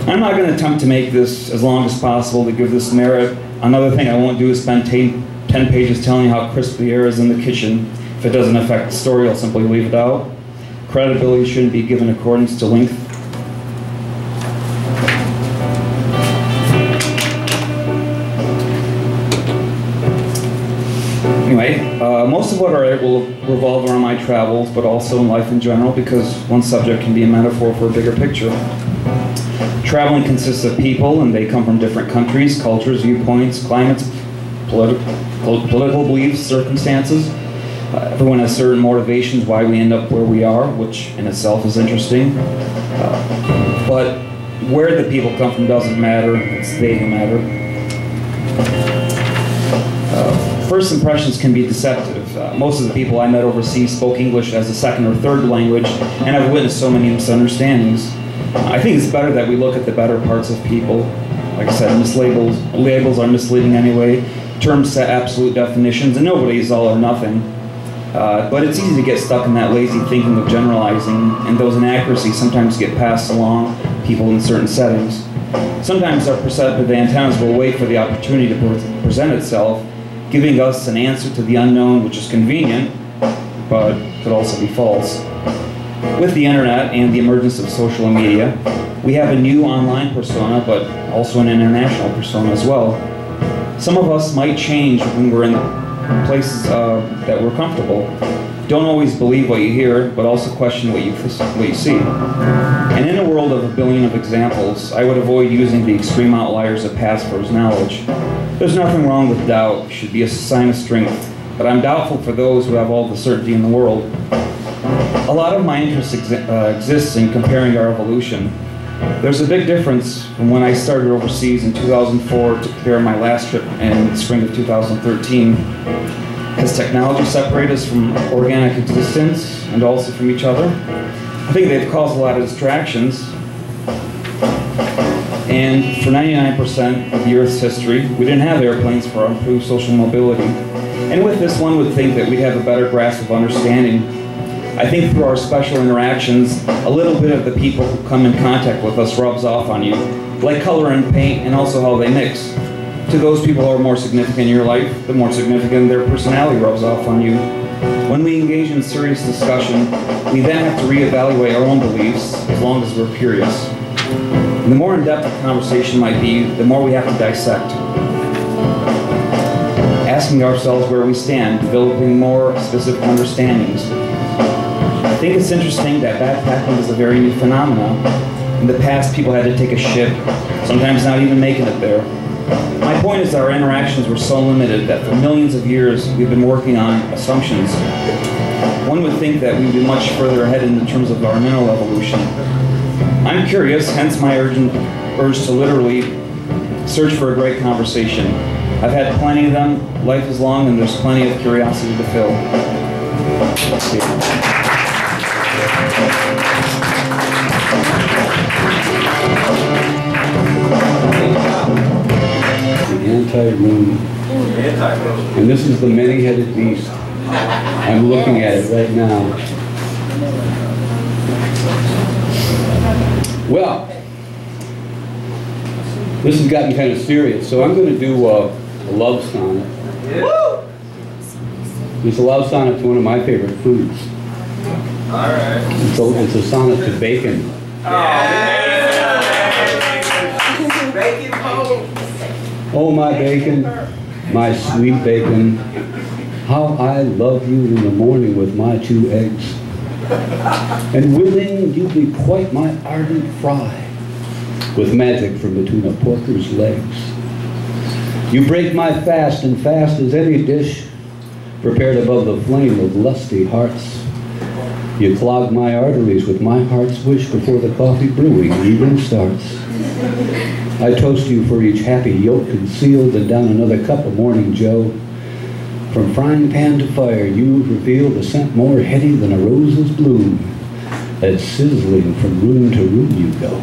S9: I'm not going to attempt to make this as long as possible to give this merit. Another thing I won't do is spend 10 pages telling you how crisp the air is in the kitchen. If it doesn't affect the story, I'll simply leave it out. Credibility shouldn't be given accordance to length. Anyway, most of what I write will revolve around my travels, but also in life in general, because one subject can be a metaphor for a bigger picture. Traveling consists of people, and they come from different countries, cultures, viewpoints, climates, political beliefs, circumstances. Everyone has certain motivations why we end up where we are, which in itself is interesting. But where the people come from doesn't matter, it's they who matter. First impressions can be deceptive. Most of the people I met overseas spoke English as a second or third language, and I've witnessed so many misunderstandings. I think it's better that we look at the better parts of people. Like I said, labels are misleading anyway. Terms set absolute definitions, and nobody is all or nothing. But it's easy to get stuck in that lazy thinking of generalizing, and those inaccuracies sometimes get passed along people in certain settings. Sometimes our perceptive antennas will wait for the opportunity to present itself, giving us an answer to the unknown, which is convenient, but could also be false. With the internet and the emergence of social media, we have a new online persona, but also an international persona as well. Some of us might change when we're in places that we're comfortable. Don't always believe what you hear, but also question what you see. And in a world of a billion of examples, I would avoid using the extreme outliers of past for his knowledge. There's nothing wrong with doubt. It should be a sign of strength. But I'm doubtful for those who have all the certainty in the world. A lot of my interest exists in comparing our evolution. There's a big difference from when I started overseas in 2004 to compare my last trip in the spring of 2013. Has technology separated us from organic existence and also from each other? I think they've caused a lot of distractions. And for 99% of the Earth's history, we didn't have airplanes for our improved social mobility. And with this, one would think that we'd have a better grasp of understanding. I think through our special interactions, a little bit of the people who come in contact with us rubs off on you, like color and paint, and also how they mix. To those people who are more significant in your life, the more significant their personality rubs off on you. When we engage in serious discussion, we then have to reevaluate our own beliefs, as long as we're curious. And the more in-depth the conversation might be, the more we have to dissect. Asking ourselves where we stand, developing more specific understandings. I think it's interesting that backpacking is a very new phenomenon. In the past, people had to take a ship, sometimes not even making it there. My point is that our interactions were so limited that for millions of years, we've been working on assumptions. One would think that we'd be much further ahead in terms of our mental evolution. I'm curious, hence my urge to literally search for a great conversation. I've had plenty of them, life is long, and there's plenty of curiosity to fill.
S10: The anti-room. And this is the many-headed beast. I'm looking at it right now. Well, this has gotten kind of serious, so I'm going to do a love sonnet. It's a love sonnet to one of my favorite foods.
S4: All right.
S10: It's a sonnet to bacon. Oh, my bacon, my sweet bacon, how I love you in the morning with my 2 eggs. And willing you be quite my ardent fry, with magic from between a porker's legs. You break my fast, and fast as any dish, prepared above the flame of lusty hearts. You clog my arteries with my heart's wish before the coffee brewing even starts. I toast you for each happy yolk concealed, and down another cup of Morning Joe. From frying pan to fire, you reveal the scent more heady than a rose's bloom. As sizzling from room to room you go,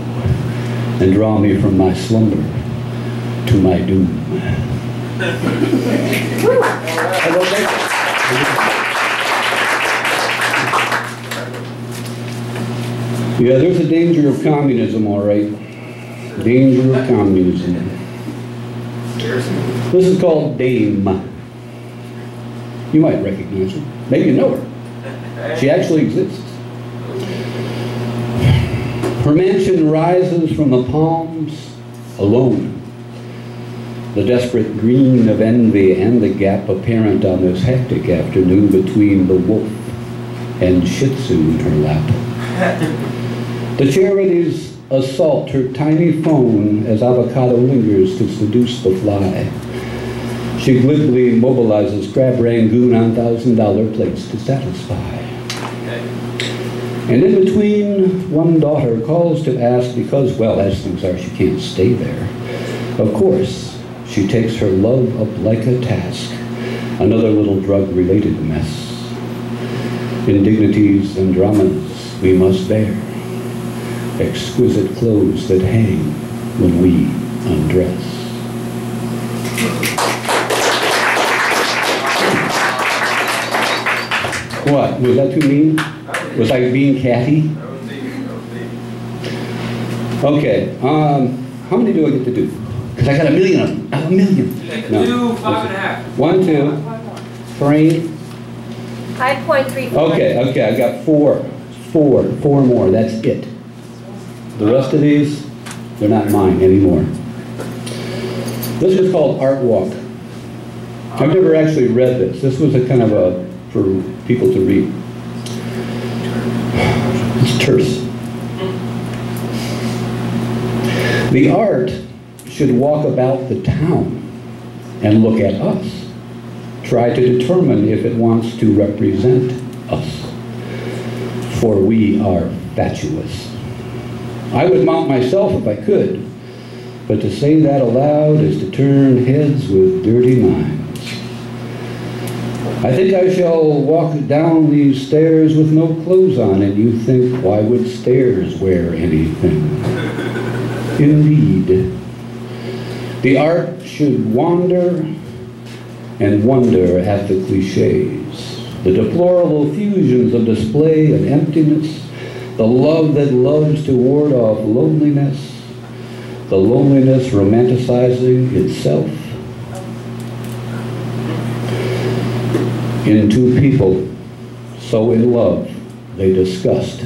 S10: and draw me from my slumber to my doom. Yeah, there's a danger of communism, all right. Danger of communism. This is called Dame. You might recognize her. Maybe you know her. She actually exists. Her mansion rises from the palms alone. The desperate green of envy and the gap apparent on this hectic afternoon between the wolf and Shih Tzu in her lap. The charities assault her tiny phone as avocado lingers to seduce the fly. She glibly mobilizes crab rangoon on $1,000 plates to satisfy. And in between, one daughter calls to ask because, well, as things are, she can't stay there. Of course, she takes her love up like a task, another little drug-related mess. Indignities and dramas we must bear, exquisite clothes that hang when we undress. What? Was that too mean? Was I being catty? Okay. How many do I get to do? Because I got a million of them. I have a million.
S4: No. 2, 5.5.
S10: 1, 2, 3.
S3: 5.3.
S10: Okay. I got 4 more. That's it. The rest of these, they're not mine anymore. This is called Art Walk. I've never actually read this. This was a kind of a for people to read. It's terse. The art should walk about the town and look at us. Try to determine if it wants to represent us. For we are fatuous. I would mount myself if I could, but to say that aloud is to turn heads with dirty minds. I think I shall walk down these stairs with no clothes on, and you think, why would stairs wear anything? Indeed, the art should wander and wonder at the cliches, the deplorable fusions of display and emptiness, the love that loves to ward off loneliness, the loneliness romanticizing itself. In two people so in love they discussed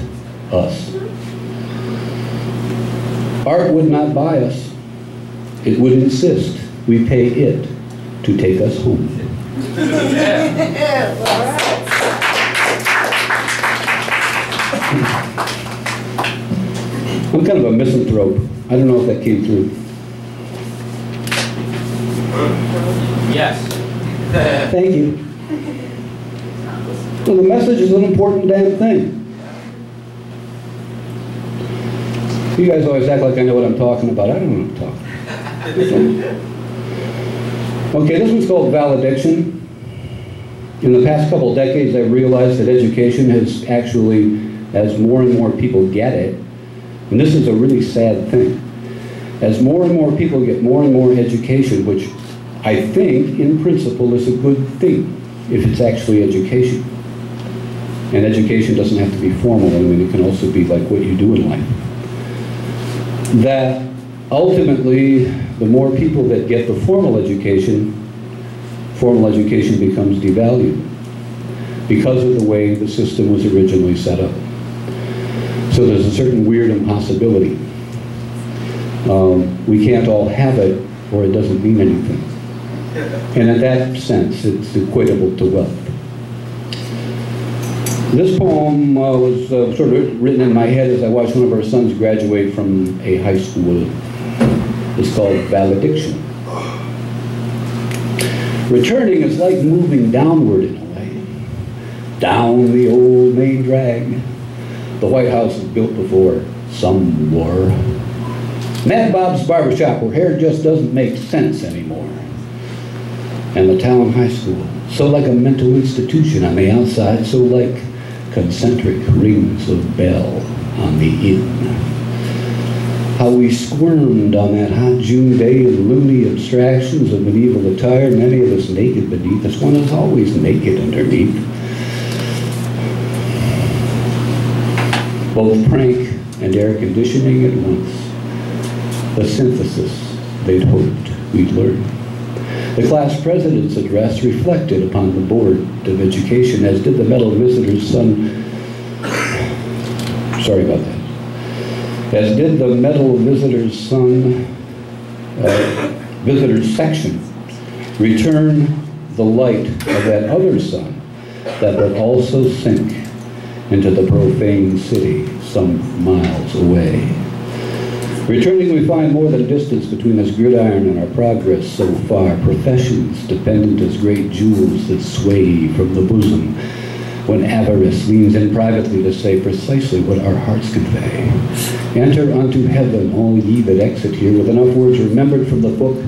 S10: us. Art would not buy us. It would insist we pay it to take us home. I'm kind of a misanthrope. I don't know if that came through.
S4: Yes.
S10: Thank you. Well, the message is an important damn thing. You guys always act like I know what I'm talking about. I don't know what I'm talking about. Okay, this one's called valediction. In the past couple of decades, I've realized that education has actually, as more and more people get it, and this is a really sad thing, as more and more people get more and more education, which I think, in principle, is a good thing, if it's actually education. And education doesn't have to be formal. I mean, it can also be like what you do in life. That ultimately, the more people that get the formal education becomes devalued because of the way the system was originally set up. So there's a certain weird impossibility. We can't all have it, or it doesn't mean anything. And in that sense, it's equatable to wealth. This poem was sort of written in my head as I watched one of our sons graduate from a high school. It's called Valediction. Returning is like moving downward in a way. Down the old main drag. The White House was built before some war. Mad Bob's barbershop where hair just doesn't make sense anymore. And the town high school, so like a mental institution on the outside, so like concentric rings of bell on the in. How we squirmed on that hot June day in loony abstractions of medieval attire, many of us naked beneath us. One is always naked underneath. Both prank and air conditioning at once. The synthesis they'd hoped we'd learn. The class president's address reflected upon the Board of Education, as did the Medal Visitor's son. Sorry about that. As did the Medal Visitor's son, Visitor's section, return the light of that other sun that would also sink into the profane city some miles away. Returning, we find more than distance between this gridiron and our progress so far. Professions dependent as great jewels that sway from the bosom when avarice leans in privately to say precisely what our hearts convey. Enter unto heaven, all ye that exit here, with enough words remembered from the book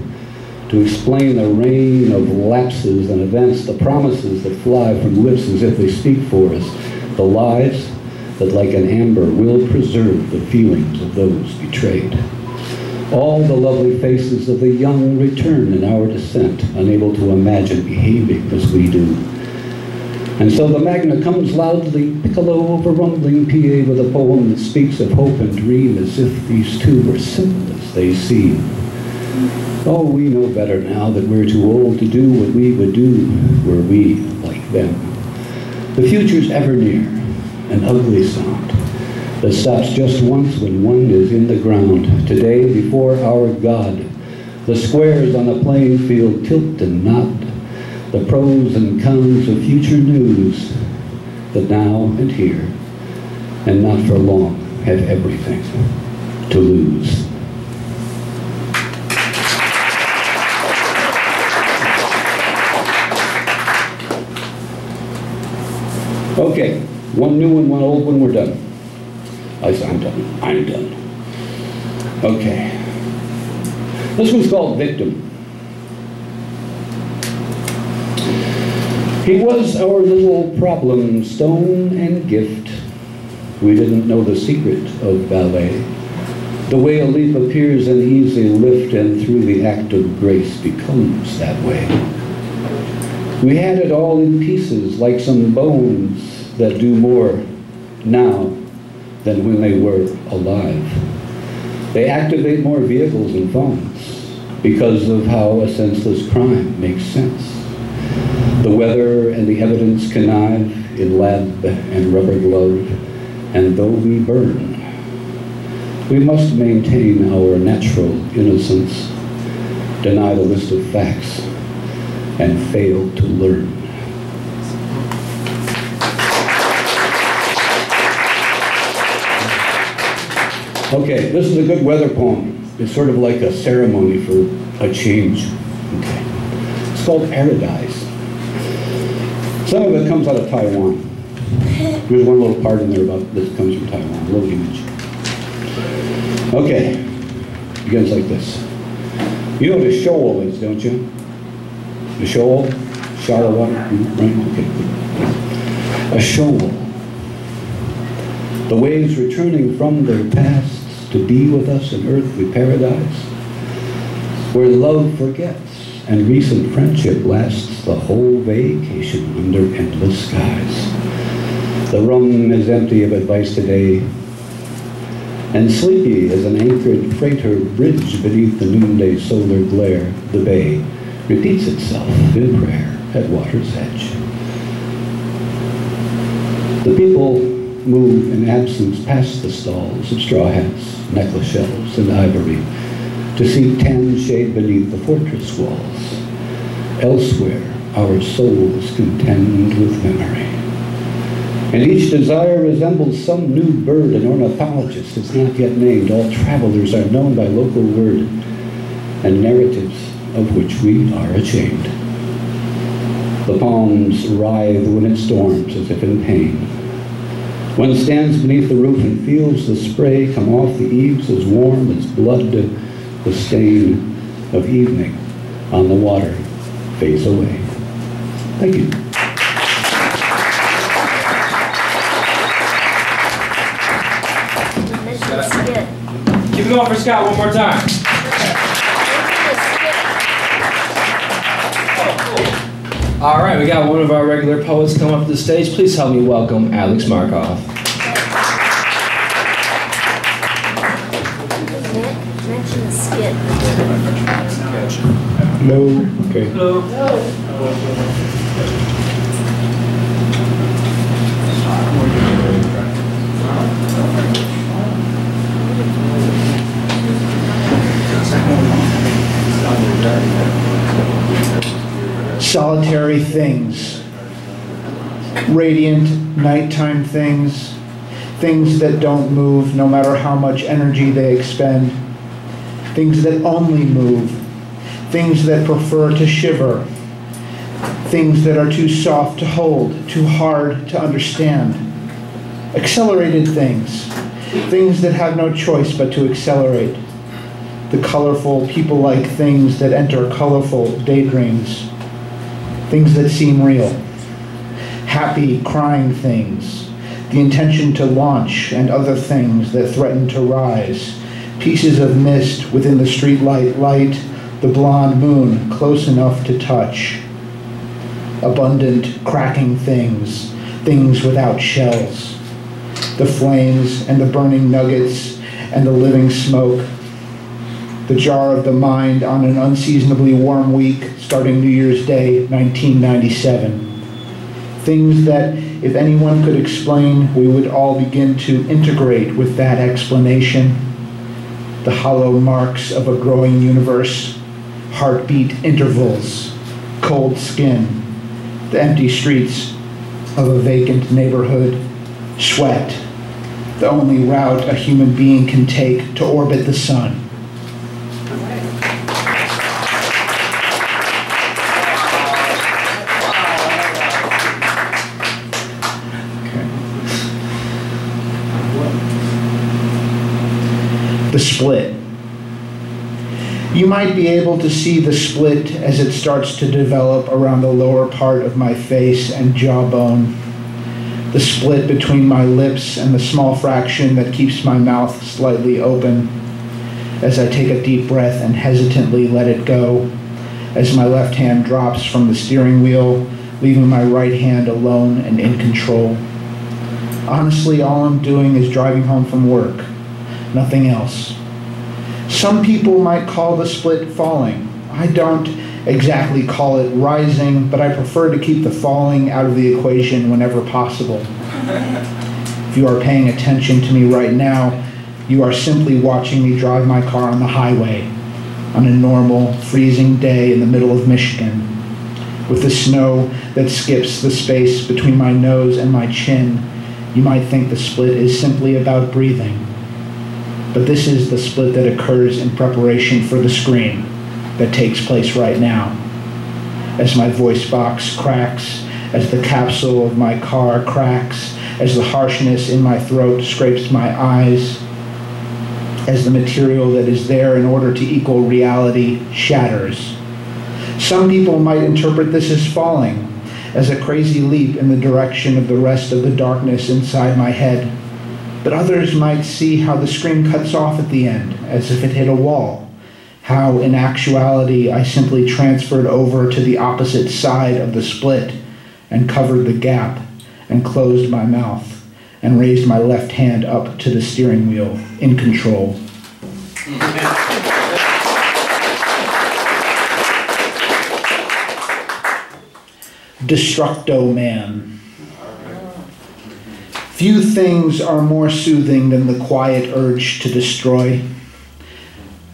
S10: to explain the rain of lapses and events, the promises that fly from lips as if they speak for us, the lies that like an amber will preserve the feelings of those betrayed. All the lovely faces of the young return in our descent, unable to imagine behaving as we do. And so the Magna comes loudly, piccolo over rumbling PA, with a poem that speaks of hope and dream as if these two were simple as they seem. Oh, we know better now that we're too old to do what we would do were we like them. The future's ever near, an ugly sound that stops just once when one is in the ground. Today, before our God, the squares on the playing field tilt and nod, the pros and cons of future news that now and here, and not for long, have everything to lose. Okay, one new one, one old one, we're done. I'm done. I'm done. Okay. This one's called Victim. He was our little problem, stone and gift. We didn't know the secret of ballet. The way a leap appears an easy lift, and through the act of grace becomes that way. We had it all in pieces, like some bones that do more now than when they were alive. They activate more vehicles and phones because of how a senseless crime makes sense. The weather and the evidence connive in lab and rubber glove, and though we burn, we must maintain our natural innocence, deny the list of facts, and fail to learn. Okay, this is a good weather poem. It's sort of like a ceremony for a change. Okay. It's called Paradise. Some of it comes out of Taiwan. There's one little part in there about that comes from Taiwan, a little image. Okay, begins like this. You know what a shoal is, don't you? A shoal? Shallow water? Right? Okay. A shoal. The waves returning from their pasts to be with us in earthly paradise, where love forgets and recent friendship lasts the whole vacation under endless skies. The rum is empty of advice today, and sleepy as an anchored freighter bridge beneath the noonday solar glare, the bay repeats itself in prayer at water's edge. The people move in absence past the stalls of straw hats, necklace shells, and ivory to seek tan shade beneath the fortress walls. Elsewhere, our souls contend with memory. And each desire resembles some new bird an ornithologist is not yet named. All travelers are known by local word and narratives of which we are ashamed. The palms writhe when it storms as if in pain. One stands beneath the roof and feels the spray come off the eaves as warm as blood. The stain of evening on the water fades away. Thank you.
S4: Keep it going for Scott one more time. All right, we got one of our regular poets come up to the stage. Please help me welcome Alex Markoff.
S3: Mention the skit.
S10: No. Okay.
S4: Hello.
S11: Solitary things, radiant nighttime things, things that don't move no matter how much energy they expend, things that only move, things that prefer to shiver, things that are too soft to hold, too hard to understand, accelerated things, things that have no choice but to accelerate, the colorful, people-like things that enter colorful daydreams, things that seem real, happy, crying things, the intention to launch and other things that threaten to rise, pieces of mist within the streetlight light, the blonde moon close enough to touch, abundant, cracking things, things without shells, the flames and the burning nuggets and the living smoke, the jar of the mind on an unseasonably warm week starting New Year's Day, 1997. Things that, if anyone could explain, we would all begin to integrate with that explanation. The hollow marks of a growing universe, heartbeat intervals, cold skin, the empty streets of a vacant neighborhood, sweat, the only route a human being can take to orbit the sun. The split. You might be able to see the split as it starts to develop around the lower part of my face and jawbone. The split between my lips and the small fraction that keeps my mouth slightly open. as I take a deep breath and hesitantly let it go, as my left hand drops from the steering wheel, leaving my right hand alone and in control. Honestly, all I'm doing is driving home from work, nothing else. Some people might call the split falling. I don't exactly call it rising, but I prefer to keep the falling out of the equation whenever possible. If you are paying attention to me right now, you are simply watching me drive my car on the highway on a normal, freezing day in the middle of Michigan, with the snow that skips the space between my nose and my chin. You might think the split is simply about breathing, but this is the split that occurs in preparation for the scream that takes place right now. As my voice box cracks, as the capsule of my car cracks, as the harshness in my throat scrapes my eyes, as the material that is there in order to equal reality shatters. Some people might interpret this as falling, as a crazy leap in the direction of the rest of the darkness inside my head. But others might see how the scream cuts off at the end, as if it hit a wall. How, in actuality, I simply transferred over to the opposite side of the split and covered the gap and closed my mouth and raised my left hand up to the steering wheel, in control. Destructo Man. Few things are more soothing than the quiet urge to destroy.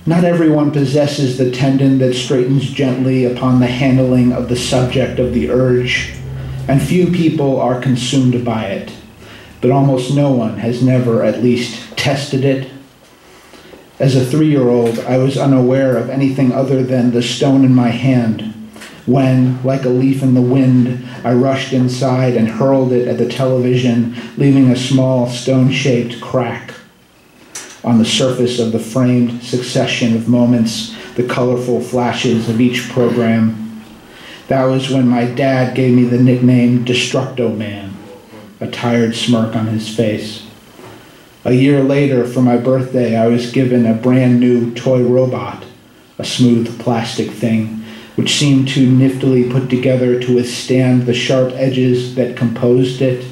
S11: Not everyone possesses the tendon that straightens gently upon the handling of the subject of the urge, and few people are consumed by it, but almost no one has never at least tested it. As a 3-year-old, I was unaware of anything other than the stone in my hand, when, like a leaf in the wind, I rushed inside and hurled it at the television, leaving a small stone-shaped crack. On the surface of the framed succession of moments, the colorful flashes of each program. That was when my dad gave me the nickname Destructo Man, a tired smirk on his face. A year later, for my birthday, I was given a brand new toy robot, a smooth plastic thing, which seemed too niftily put together to withstand the sharp edges that composed it.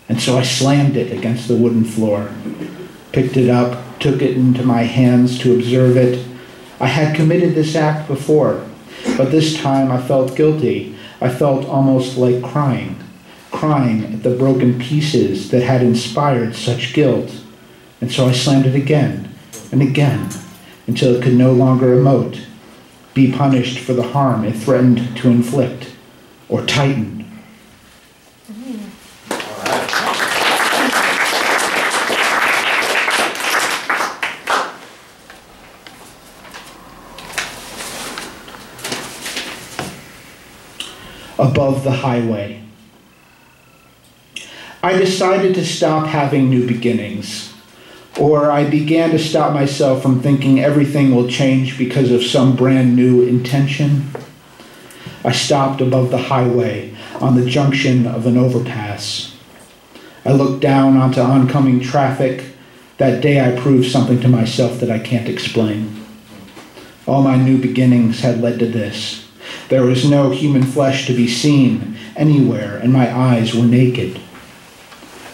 S11: And so I slammed it against the wooden floor, picked it up, took it into my hands to observe it. I had committed this act before, but this time I felt guilty. I felt almost like crying at the broken pieces that had inspired such guilt. And so I slammed it again and again until it could no longer emote, be punished for the harm it threatened to inflict, or tighten. Above the highway. I decided to stop having new beginnings, or I began to stop myself from thinking everything will change because of some brand new intention. I stopped above the highway on the junction of an overpass. I looked down onto oncoming traffic. That day I proved something to myself that I can't explain. All my new beginnings had led to this. There was no human flesh to be seen anywhere, and my eyes were naked.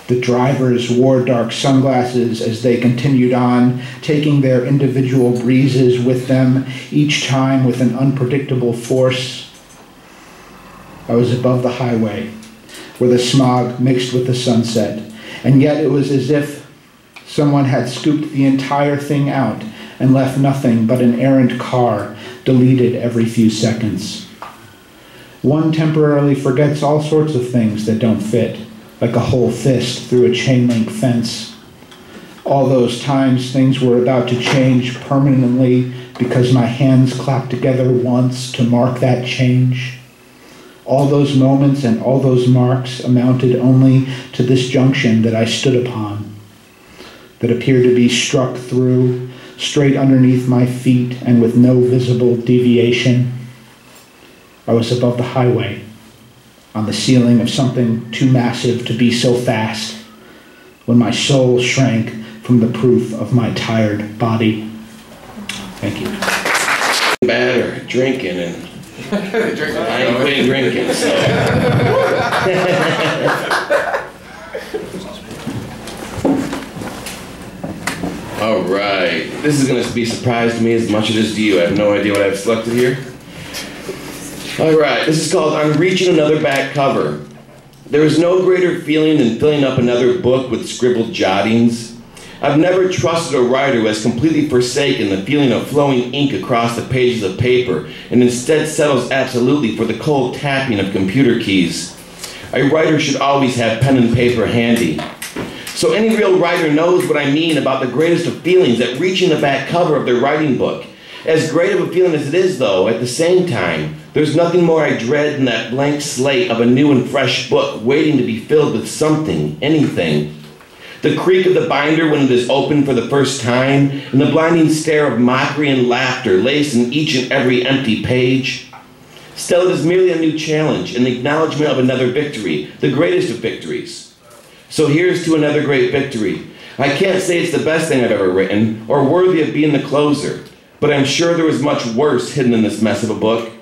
S11: The drivers wore dark sunglasses as they continued on, taking their individual breezes with them, each time with an unpredictable force. I was above the highway, where the smog mixed with the sunset, and yet it was as if someone had scooped the entire thing out and left nothing but an errant car, deleted every few seconds. One temporarily forgets all sorts of things that don't fit, like a whole fist through a chain-link fence. All those times things were about to change permanently because my hands clapped together once to mark that change. All those moments and all those marks amounted only to this junction that I stood upon, that appeared to be struck through, straight underneath my feet and with no visible deviation. I was above the highway, on the ceiling of something too massive to be so fast, when my soul shrank from the proof of my tired body.
S9: Thank you.
S12: Bad or drinking, and I ain't quitting drinking, so. All right, this is going to be a surprise to me as much as it is to you. I have no idea what I've selected here. All right, this is called I'm Reaching Another Back Cover. There is no greater feeling than filling up another book with scribbled jottings. I've never trusted a writer who has completely forsaken the feeling of flowing ink across the pages of paper and instead settles absolutely for the cold tapping of computer keys. A writer should always have pen and paper handy. So any real writer knows what I mean about the greatest of feelings at reaching the back cover of their writing book. As great of a feeling as it is, though, at the same time, there's nothing more I dread than that blank slate of a new and fresh book waiting to be filled with something, anything. The creak of the binder when it is opened for the first time, and the blinding stare of mockery and laughter laced in each and every empty page. Still, it is merely a new challenge, an acknowledgement of another victory, the greatest of victories. So here's to another great victory. I can't say it's the best thing I've ever written, or worthy of being the closer, but I'm sure there was much worse hidden in this mess of a book.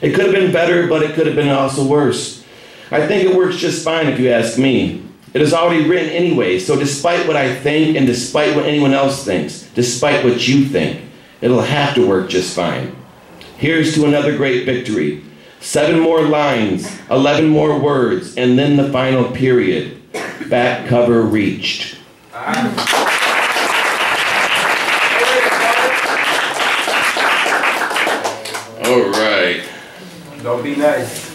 S12: It could have been better, but it could have been also worse. I think it works just fine if you ask me. It is already written anyway, so despite what I think and despite what anyone else thinks, despite what you think, it'll have to work just fine. Here's to another great victory. 7 more lines, 11 more words, and then the final period. Back cover reached. All right.
S13: Don't be nice.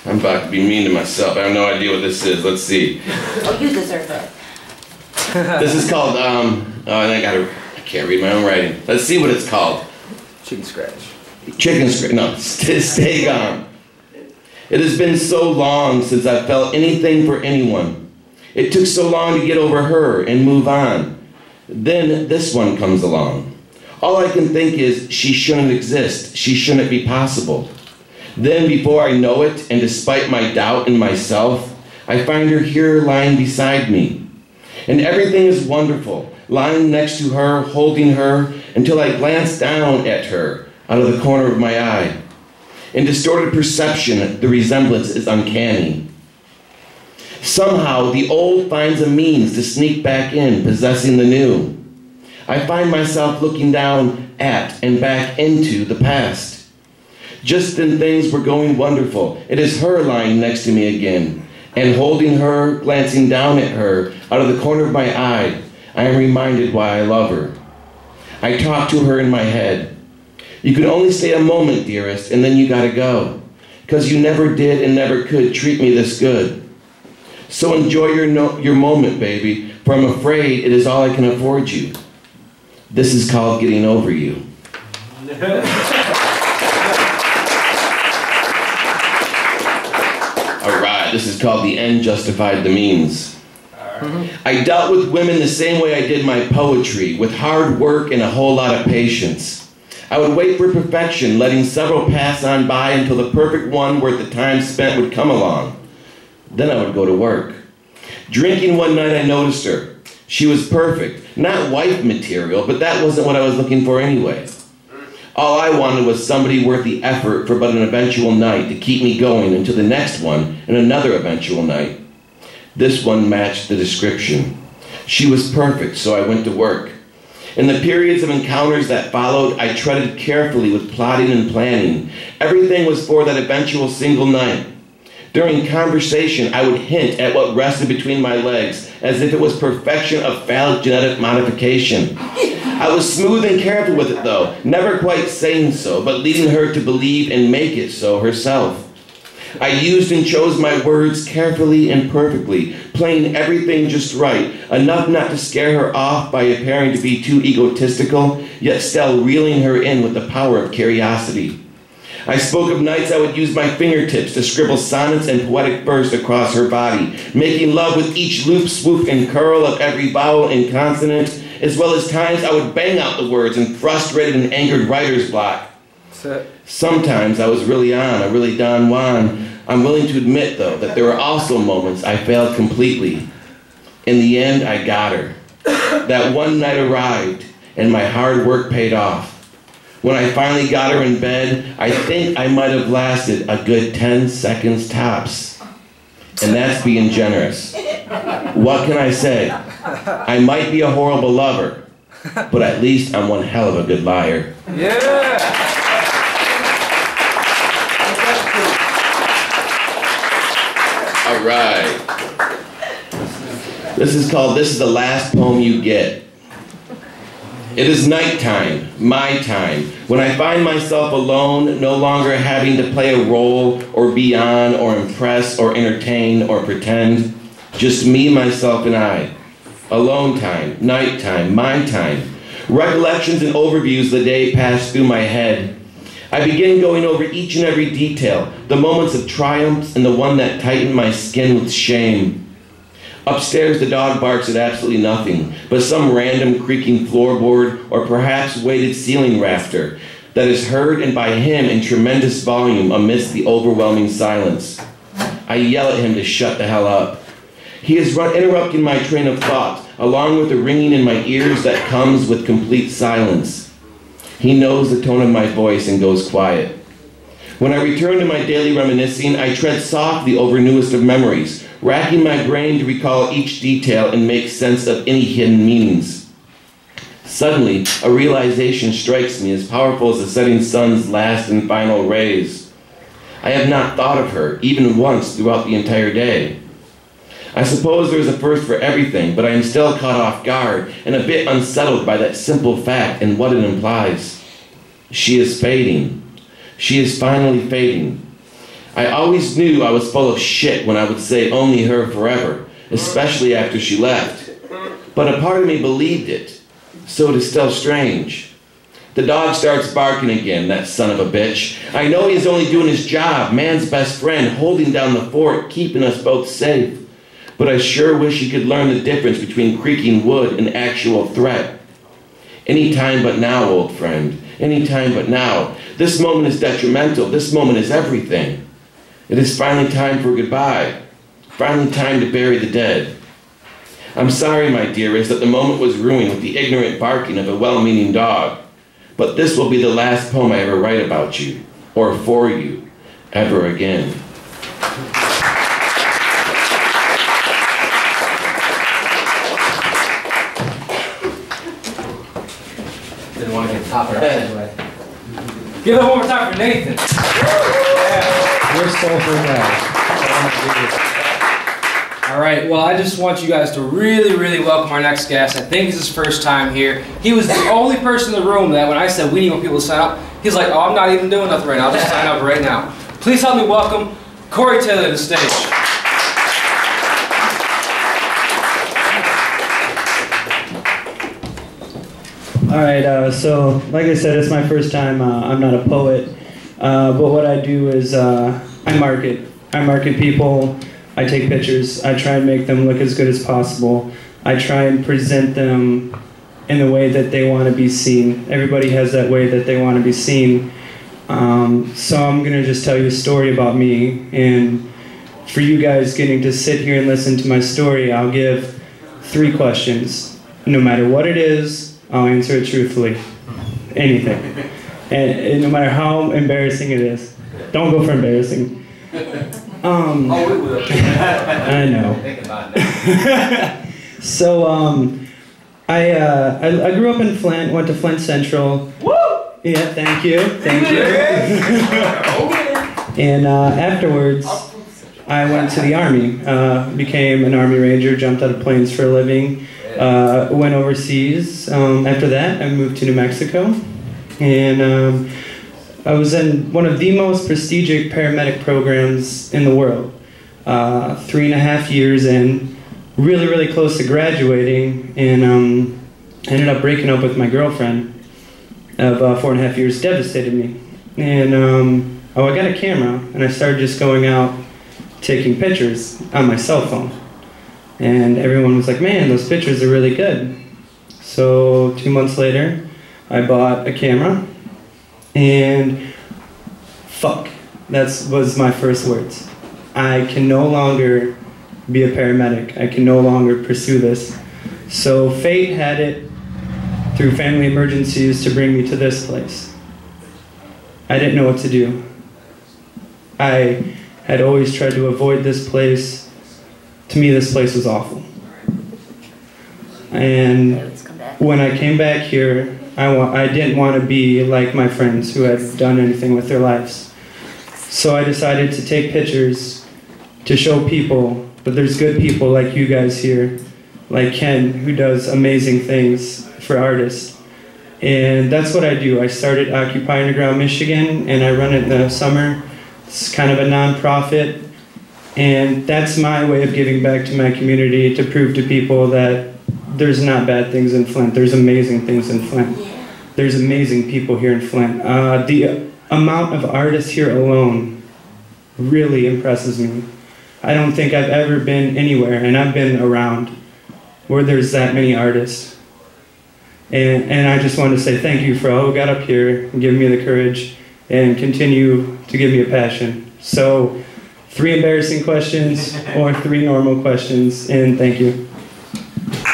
S12: I'm about to be mean to myself. I have no idea what this is. Let's see.
S3: Oh, you deserve it.
S12: This is called, I can't read my own writing. Let's see what it's called.
S13: Chicken scratch.
S12: Chicken scratch, no, stay gone. It has been so long since I felt anything for anyone. It took so long to get over her and move on. Then this one comes along. All I can think is she shouldn't exist. She shouldn't be possible. Then before I know it, and despite my doubt in myself, I find her here lying beside me. And everything is wonderful, lying next to her, holding her, until I glance down at her out of the corner of my eye. In distorted perception, the resemblance is uncanny. Somehow, the old finds a means to sneak back in, possessing the new. I find myself looking down at and back into the past. Just then things were going wonderful. It is her lying next to me again, and holding her, glancing down at her, out of the corner of my eye, I am reminded why I love her. I talk to her in my head. You can only stay a moment, dearest, and then you gotta go, 'cause you never did and never could treat me this good. So enjoy your moment, baby, for I'm afraid it is all I can afford you. This is called getting over you. All right, this is called The End Justified the Means. I dealt with women the same way I did my poetry, with hard work and a whole lot of patience. I would wait for perfection, letting several pass on by until the perfect one worth the time spent would come along. Then I would go to work. Drinking one night, I noticed her. She was perfect. Not wife material, but that wasn't what I was looking for anyway. All I wanted was somebody worth the effort for but an eventual night to keep me going until the next one and another eventual night. This one matched the description. She was perfect, so I went to work. In the periods of encounters that followed, I treaded carefully with plotting and planning. Everything was for that eventual single night. During conversation, I would hint at what rested between my legs, as if it was perfection of phallic genetic modification. I was smooth and careful with it, though, never quite saying so, but leading her to believe and make it so herself. I used and chose my words carefully and perfectly, playing everything just right, enough not to scare her off by appearing to be too egotistical, yet still reeling her in with the power of curiosity. I spoke of nights I would use my fingertips to scribble sonnets and poetic verse across her body, making love with each loop, swoop, and curl of every vowel and consonant, as well as times I would bang out the words in frustrated and angered writer's block. Sometimes I was really on, a really Don Juan. I'm willing to admit, though, that there were also moments I failed completely. In the end, I got her. That one night arrived, and my hard work paid off. When I finally got her in bed, I think I might have lasted a good 10 seconds tops. And that's being generous. What can I say? I might be a horrible lover, but at least I'm one hell of a good liar.
S13: Yeah!
S12: All right. This is called This Is the Last Poem You Get. It is nighttime, my time, when I find myself alone, no longer having to play a role or be on or impress or entertain or pretend. Just me, myself, and I. Alone time, nighttime, my time. Recollections and overviews of the day pass through my head. I begin going over each and every detail, the moments of triumphs and the one that tightened my skin with shame. Upstairs, the dog barks at absolutely nothing, but some random creaking floorboard or perhaps weighted ceiling rafter that is heard and by him in tremendous volume amidst the overwhelming silence. I yell at him to shut the hell up. He is interrupting my train of thought, along with the ringing in my ears that comes with complete silence. He knows the tone of my voice and goes quiet. When I return to my daily reminiscing, I tread softly over newest of memories, racking my brain to recall each detail and make sense of any hidden meanings. Suddenly, a realization strikes me as powerful as the setting sun's last and final rays. I have not thought of her, even once, throughout the entire day. I suppose there is a first for everything, but I am still caught off guard and a bit unsettled by that simple fact and what it implies. She is fading. She is finally fading. I always knew I was full of shit when I would say only her forever, especially after she left. But a part of me believed it, so it is still strange. The dog starts barking again, that son of a bitch. I know he's only doing his job, man's best friend, holding down the fort, keeping us both safe. But I sure wish he could learn the difference between creaking wood and actual threat. Any time but now, old friend. Any time but now. This moment is detrimental. This moment is everything. It is finally time for goodbye. Finally time to bury the dead. I'm sorry, my dearest, that the moment was ruined with the ignorant barking of a well-meaning dog. But this will be the last poem I ever write about you, or for you, ever again.
S4: Didn't want to get top of our head anyway. Give it one more time for Nathan. Yeah.
S1: We're soulful guys.
S4: All right, well, I just want you guys to really, really welcome our next guest. I think it's his first time here. He was the only person in the room that when I said we need more people to sign up, he's like, oh, I'm not even doing nothing right now. I'll just sign up right now. Please help me welcome Cory Taylor to the stage.
S14: All right, so like I said, it's my first time. I'm not a poet, but what I do is I market. I market people. I take pictures. I try and make them look as good as possible. I try and present them in the way that they want to be seen. Everybody has that way that they want to be seen. So I'm going to just tell you a story about me. And for you guys getting to sit here and listen to my story, I'll give 3 questions. No matter what it is, I'll answer it truthfully. Anything. And no matter how embarrassing it is. Don't go for embarrassing.
S4: Oh, we will.
S14: I know.
S4: Think about it.
S14: So, I grew up in Flint, went to Flint Central. Woo! Yeah, thank you. Thank you. And afterwards, I went to the Army, became an Army Ranger, jumped out of planes for a living, went overseas. After that, I moved to New Mexico, and I was in one of the most prestigious paramedic programs in the world. 3.5 years in, really, really close to graduating, and ended up breaking up with my girlfriend of 4.5 years. Devastated me. And I got a camera, and I started just going out taking pictures on my cell phone. And everyone was like, man, those pictures are really good. So 2 months later, I bought a camera. And fuck, that was my first words. I can no longer be a paramedic. I can no longer pursue this. So fate had it through family emergencies to bring me to this place. I didn't know what to do. I had always tried to avoid this place. To me, this place was awful. And when I came back here, I didn't want to be like my friends who had done anything with their lives. So I decided to take pictures to show people that there's good people like you guys here, like Ken, who does amazing things for artists. And that's what I do. I started Occupy Underground Michigan, and I run it in the summer. It's kind of a non-profit, and that's my way of giving back to my community, to prove to people that there's not bad things in Flint. There's amazing things in Flint. There's amazing people here in Flint. The amount of artists here alone really impresses me. I don't think I've ever been anywhere, and I've been around, where there's that many artists. And I just want to say thank you for all who got up here and give me the courage and continue to give me a passion. So 3 embarrassing questions or 3 normal questions, and thank you.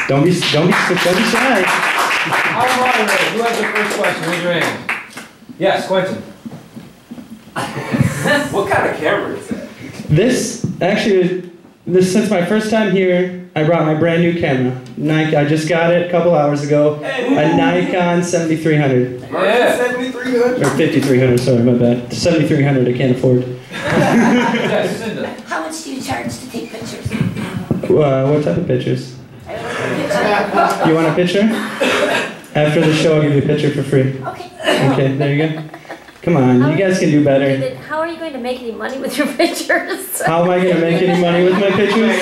S14: Don't be shy.
S4: All right, who has the first question? Raise your hand. Yes, Quinton.
S13: What kind of camera is that?
S14: This since my first time here, I brought my brand new camera. Nike, I just got it a couple hours ago. A Nikon 7300.
S13: Yeah. 7300?
S14: Or 5300, sorry, my bad. 7300 I can't afford.
S4: Yes, Cinda.
S3: How much do you charge to take pictures?
S14: What type of pictures? You want a picture? After the show, I'll give you a picture for free.
S3: Okay.
S14: Okay, there you go. Come on, you guys can do better.
S3: How are you going to make any money with your pictures?
S14: How am I going to make any money with my pictures?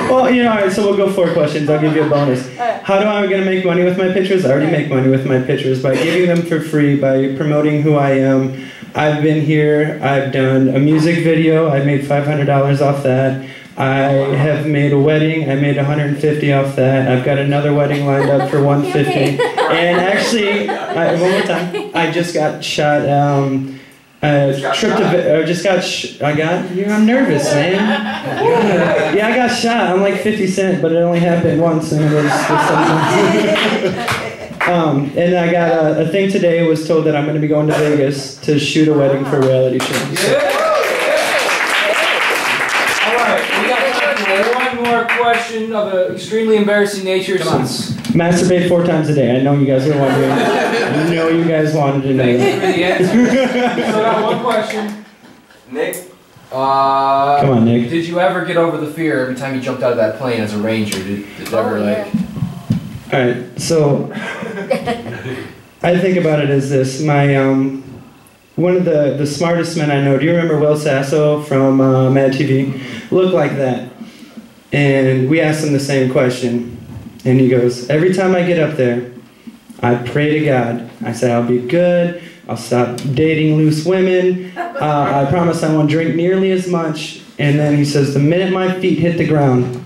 S14: Well, you know, all right, so we'll go 4 questions. I'll give you a bonus. How am I going to make money with my pictures? I already make money with my pictures by giving them for free, by promoting who I am. I've been here. I've done a music video. I made $500 off that. I have made a wedding. I made $150 off that. I've got another wedding lined up for $150. And actually, one more time, I just got shot. I'm nervous, man. Yeah, I got shot. I'm like 50 Cent, but it only happened once, and it was and I got a thing today. Was told that I'm going to be going to Vegas to shoot a wedding for a reality show. So.
S4: One more question of an extremely embarrassing nature.
S14: Masturbate 4 times a day. I know you guys are wondering. I know you guys wanted to know.
S4: Thank you for the answer. So I got one question.
S13: Nick?
S14: Come on, Nick.
S4: Did you ever get over the fear every time you jumped out of that plane as a ranger? Did it ever, like...
S14: Alright, so... I think about it as this. My, one of the smartest men I know, do you remember Will Sasso from Mad TV? Looked like that. And we asked him the same question. And he goes, every time I get up there, I pray to God. I say, I'll be good. I'll stop dating loose women. I promise I won't drink nearly as much. And then he says, the minute my feet hit the ground,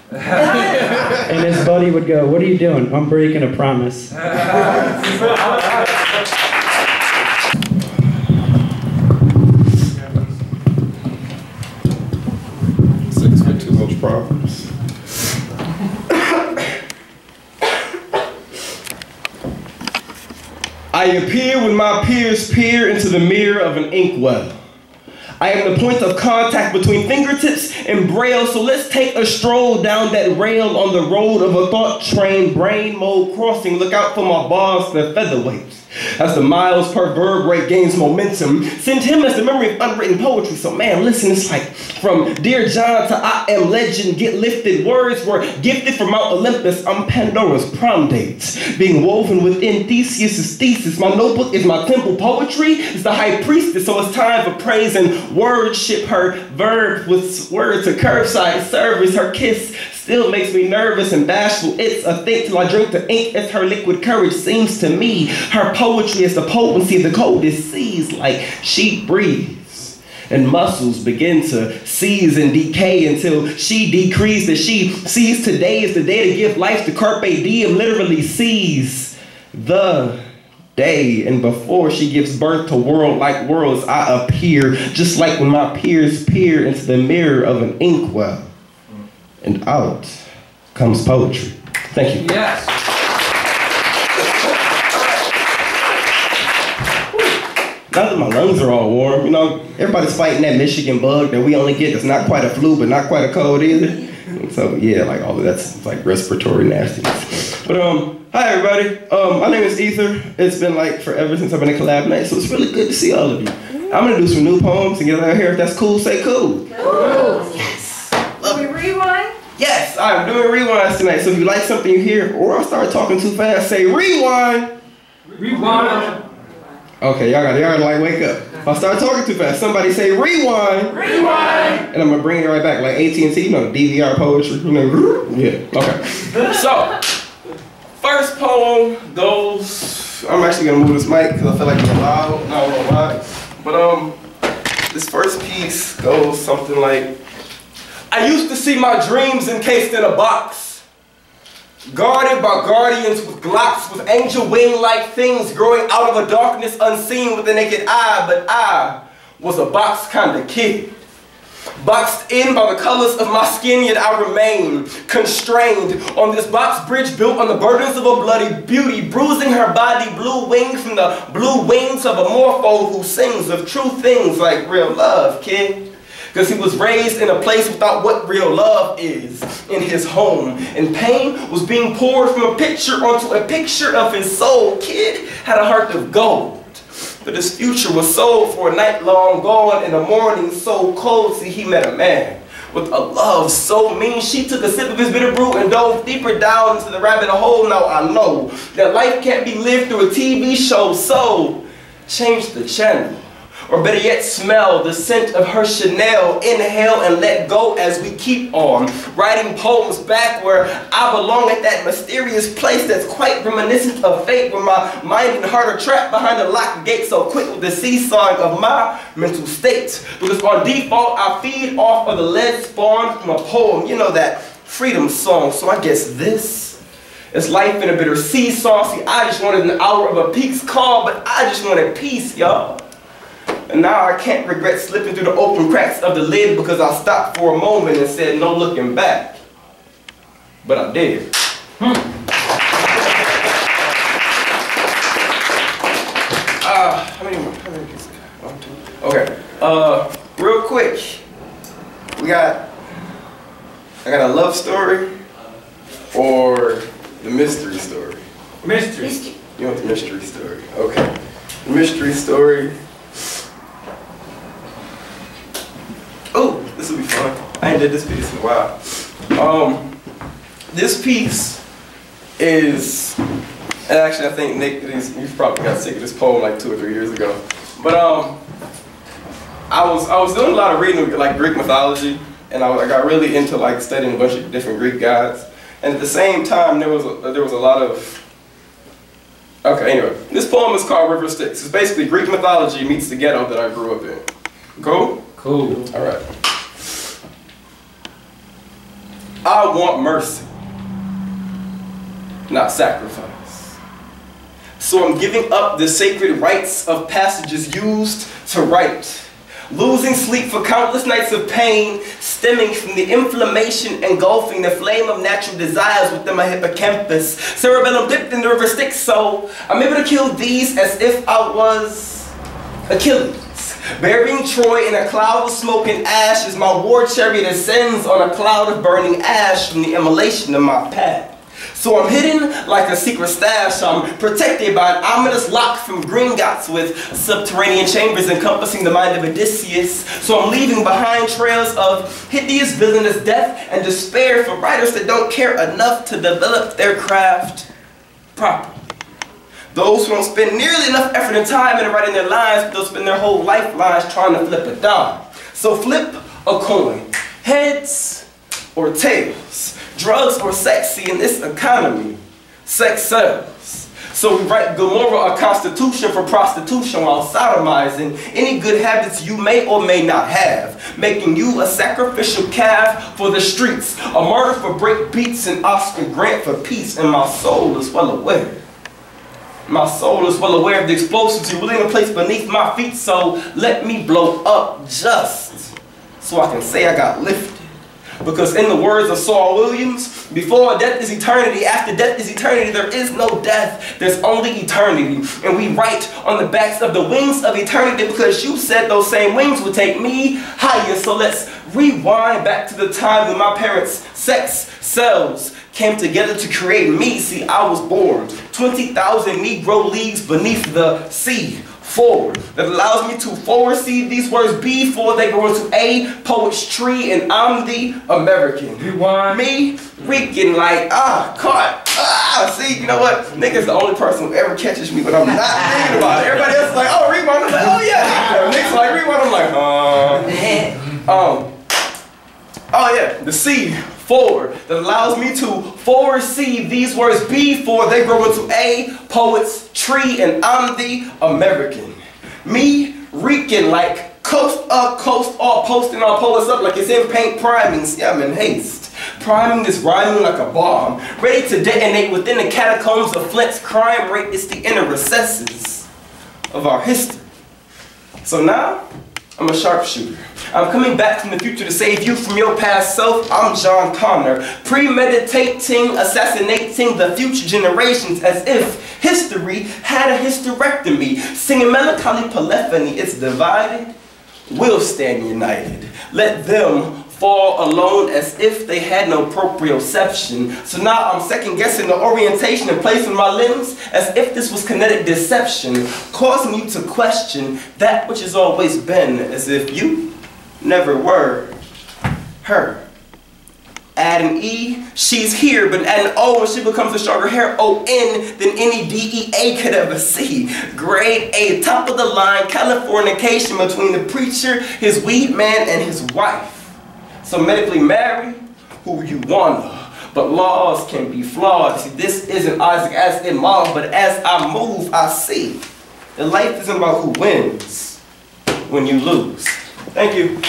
S14: and his buddy would go, what are you doing? I'm breaking a promise.
S15: 6 for 2 most problems. I appear when my peers peer into the mirror of an inkwell. I am the point of contact between fingertips and braille, so let's take a stroll down that rail on the road of a thought train, brain mode crossing. Look out for my bars, the featherweights. As the miles per verb rate gains momentum, send him as the memory of unwritten poetry. So man, listen, it's like from Dear John to I Am Legend, get lifted. Words were gifted from Mount Olympus. I'm Pandora's prom dates, being woven within Theseus's thesis. My notebook is my temple. Poetry is the high priestess, so it's time for praise and words. Ship her verb with words to curbside service. Her kiss still makes me nervous and bashful. It's a thing till I drink the ink. It's her liquid courage seems to me. Her poetry is the potency of the coldest seas, like she breathes. And muscles begin to seize and decay until she decrees that she sees today is the day to give life to carpe diem, literally seize the day. And before she gives birth to world like worlds, I appear just like when my peers peer into the mirror of an inkwell. And out comes poetry. Thank you.
S4: Yes.
S15: Now that my lungs are all warm, you know, everybody's fighting that Michigan bug that we only get that's not quite a flu, but not quite a cold either. And so, yeah, like all of that's like respiratory nastiness. But, hi everybody. My name is Ether. It's been like forever since I've been at Collab Nite, so it's really good to see all of you. I'm gonna do some new poems and get out of here. If that's cool, say cool.
S7: Yes. Will we rewind?
S15: Yes, I'm doing rewinds tonight. So if you like something you hear, or I start talking too fast, say rewind.
S4: Rewind.
S15: Okay, y'all gotta like wake up. If I start talking too fast, somebody say rewind.
S4: Rewind.
S15: And I'm gonna bring it right back, like AT&T, you know, DVR poetry, you know. Yeah, okay. So, first poem goes, I'm actually gonna move this mic because I feel like it's loud, not gonna lie. But this first piece goes something like, I used to see my dreams encased in a box, guarded by guardians with Glocks, with angel wing-like things growing out of a darkness unseen with the naked eye, but I was a box kind of kid. Boxed in by the colors of my skin, yet I remain constrained on this box bridge built on the burdens of a bloody beauty, bruising her body, blue wings from the blue wings of a morpho who sings of true things like real love, kid. Because he was raised in a place without what real love is, in his home. And pain was being poured from a picture onto a picture of his soul. Kid had a heart of gold. But his future was sold for a night long gone, in the morning so cold. See, he met a man with a love so mean. She took a sip of his bitter brew and dove deeper down into the rabbit hole. Now I know that life can't be lived through a TV show, so change the channel. Or better yet, smell the scent of her Chanel. Inhale and let go as we keep on writing poems back where I belong, at that mysterious place that's quite reminiscent of fate, where my mind and heart are trapped behind a locked gate, so quick with the seesawing of my mental state. Because on default, I feed off of the lead spawned from a poem. You know, that freedom song. So I guess this is life in a bitter seesaw. See, I just wanted an hour of a peak's call, but I just wanted peace, y'all. And now I can't regret slipping through the open cracks of the lid because I stopped for a moment and said no looking back. But I did. How many pieces? 1, 2. Okay. Real quick. I got a love story or the mystery story?
S4: Mystery.
S15: You want the mystery story? Okay. The mystery story. Oh, this will be fun. I ain't did this piece in a while. This piece is, and actually I think Nick, you probably got sick of this poem like 2 or 3 years ago. But I was doing a lot of reading like Greek mythology, and I got really into like studying a bunch of different Greek gods. And at the same time, there was a lot of. Okay, anyway, this poem is called River Styx. It's basically Greek mythology meets the ghetto that I grew up in. Cool? Cool. All right. I want mercy, not sacrifice. So I'm giving up the sacred rites of passages used to write, losing sleep for countless nights of pain, stemming from the inflammation engulfing the flame of natural desires within my hippocampus, cerebellum dipped in the river Styx. So I'm able to kill these as if I was Achilles, burying Troy in a cloud of smoke and ash as my war chariot ascends on a cloud of burning ash from the immolation of my path. So I'm hidden like a secret stash. I'm protected by an ominous lock from Gringotts with subterranean chambers encompassing the mind of Odysseus. So I'm leaving behind trails of hideous villainous death and despair for writers that don't care enough to develop their craft properly. Those who don't spend nearly enough effort and time in writing their lines, but they'll spend their whole lifelines trying to flip a dime. So flip a coin, heads or tails, drugs or sex. See, in this economy, sex sells. So we write Gomorrah a constitution for prostitution while sodomizing any good habits you may or may not have, making you a sacrificial calf for the streets, a martyr for break beats, and Oscar Grant for peace, and my soul is well aware. My soul is well aware of the explosives you really in a place beneath my feet, so let me blow up just so I can say I got lifted.
S13: Because in the words of Saul Williams, before death is eternity, after death is eternity, there is no death, there's only eternity. And we write on the backs of the wings of eternity because you said those same wings would take me higher. So let's rewind back to the time when my parents' sex cells came together to create me. See, I was born 20,000 Negro leagues beneath the sea. Forward, that allows me to foresee these words before they go into a poet's tree, and I'm the American.
S4: Rewind.
S13: Me reeking like, see, you know what? Nick's the only person who ever catches me when I'm not thinking about it. Everybody else is like, oh, rewind. I'm like, oh yeah. Nick's like, rewind. I'm like, oh yeah, the sea. Forward, that allows me to foresee these words before they grow into a poet's tree, and I'm the American. Me reeking like coast up, coast all, posting all, pull us up like it's in paint priming. See, I'm in haste. Priming is rhyming like a bomb, ready to detonate within the catacombs of Flint's crime rate. It's the inner recesses of our history. So now, I'm a sharpshooter. I'm coming back from the future to save you from your past self. I'm John Connor, premeditating, assassinating the future generations as if history had a hysterectomy. Singing melancholy polyphony, it's divided, we'll stand united. Let them fall alone as if they had no proprioception. So now I'm second guessing the orientation and placing my limbs as if this was kinetic deception, causing you to question that which has always been, as if you never were her. Add an E, she's here, but add an O and she becomes a stronger hair O-N than any DEA could ever see. Grade A, top of the line, Californication between the preacher, his weed man, and his wife. So medically marry who you wanna, but laws can be flawed. See, this isn't Isaac as in mom, but as I move, I see that life isn't about who wins when you lose. Thank you.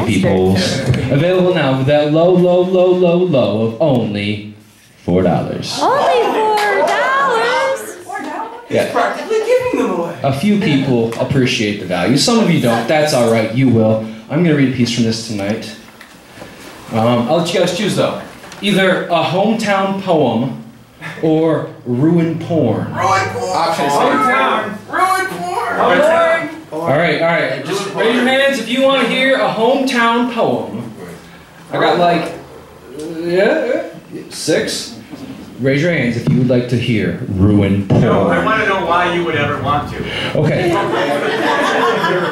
S1: Peoples. Available now for that low of only $4.
S3: Only $4?
S1: Yeah.
S13: Practically giving them away.
S1: A few people appreciate the value. Some of you don't. That's all right. You will. I'm going to read a piece from this tonight. I'll let you guys choose, though. Either a hometown poem or ruin porn.
S13: Ruin porn. Ruin porn.
S1: All right. Just raise your hands if you want to hear a hometown poem. I got like, 6. Raise your hands if you would like to hear ruin porn.
S16: No, I want to know why you would ever want to.
S1: Okay.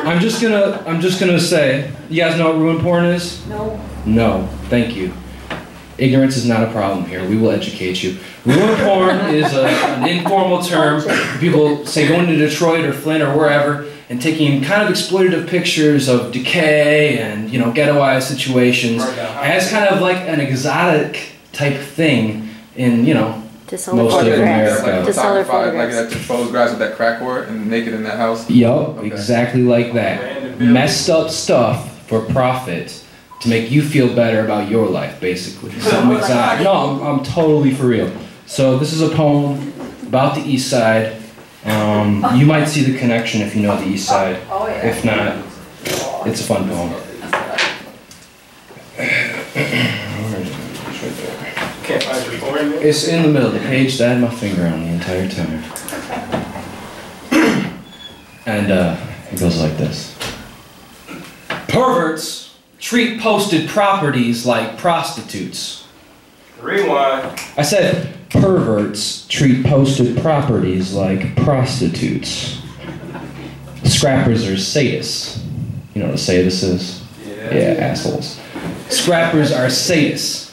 S1: I'm just gonna say, you guys know what ruin porn is?
S7: No.
S1: No. Thank you. Ignorance is not a problem here. We will educate you. Ruin porn is an informal term. People say going to Detroit or Flint or wherever and taking kind of exploitative pictures of decay and, you know, ghettoized situations as kind of like an exotic type thing in, you know, most of America.
S17: Like that photographs of that crack whore and naked in that house?
S1: Yup, exactly like that. Messed up stuff for profit to make you feel better about your life, basically. Something exotic. No, I'm totally for real. So this is a poem about the East Side. You might see the connection if you know the East Side. If not, it's a fun poem.
S16: Can't find your porn.
S1: It's in the middle of the page that I had my finger on the entire time. And it goes like this. Perverts treat posted properties like prostitutes.
S13: Rewind.
S1: I said perverts treat posted properties like prostitutes. Scrappers are sadists. You know what a sadist is? Yeah, assholes. Scrappers are sadists.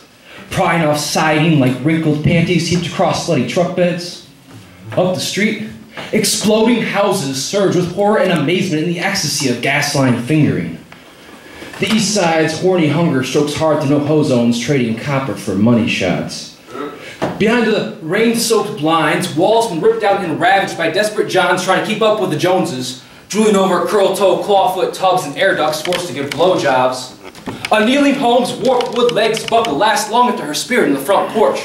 S1: Prying off siding like wrinkled panties heaped across slutty truck beds. Up the street, exploding houses surge with horror and amazement in the ecstasy of gas-line fingering. The East Side's horny hunger strokes hard to no hozones trading copper for money shots. Behind the rain-soaked blinds, walls been ripped out and ravaged by desperate Johns trying to keep up with the Joneses, drooling over curl-toe, clawfoot tubs and air ducts forced to give blowjobs. A kneeling Holmes' warped wood legs buckle last long into her spirit in the front porch.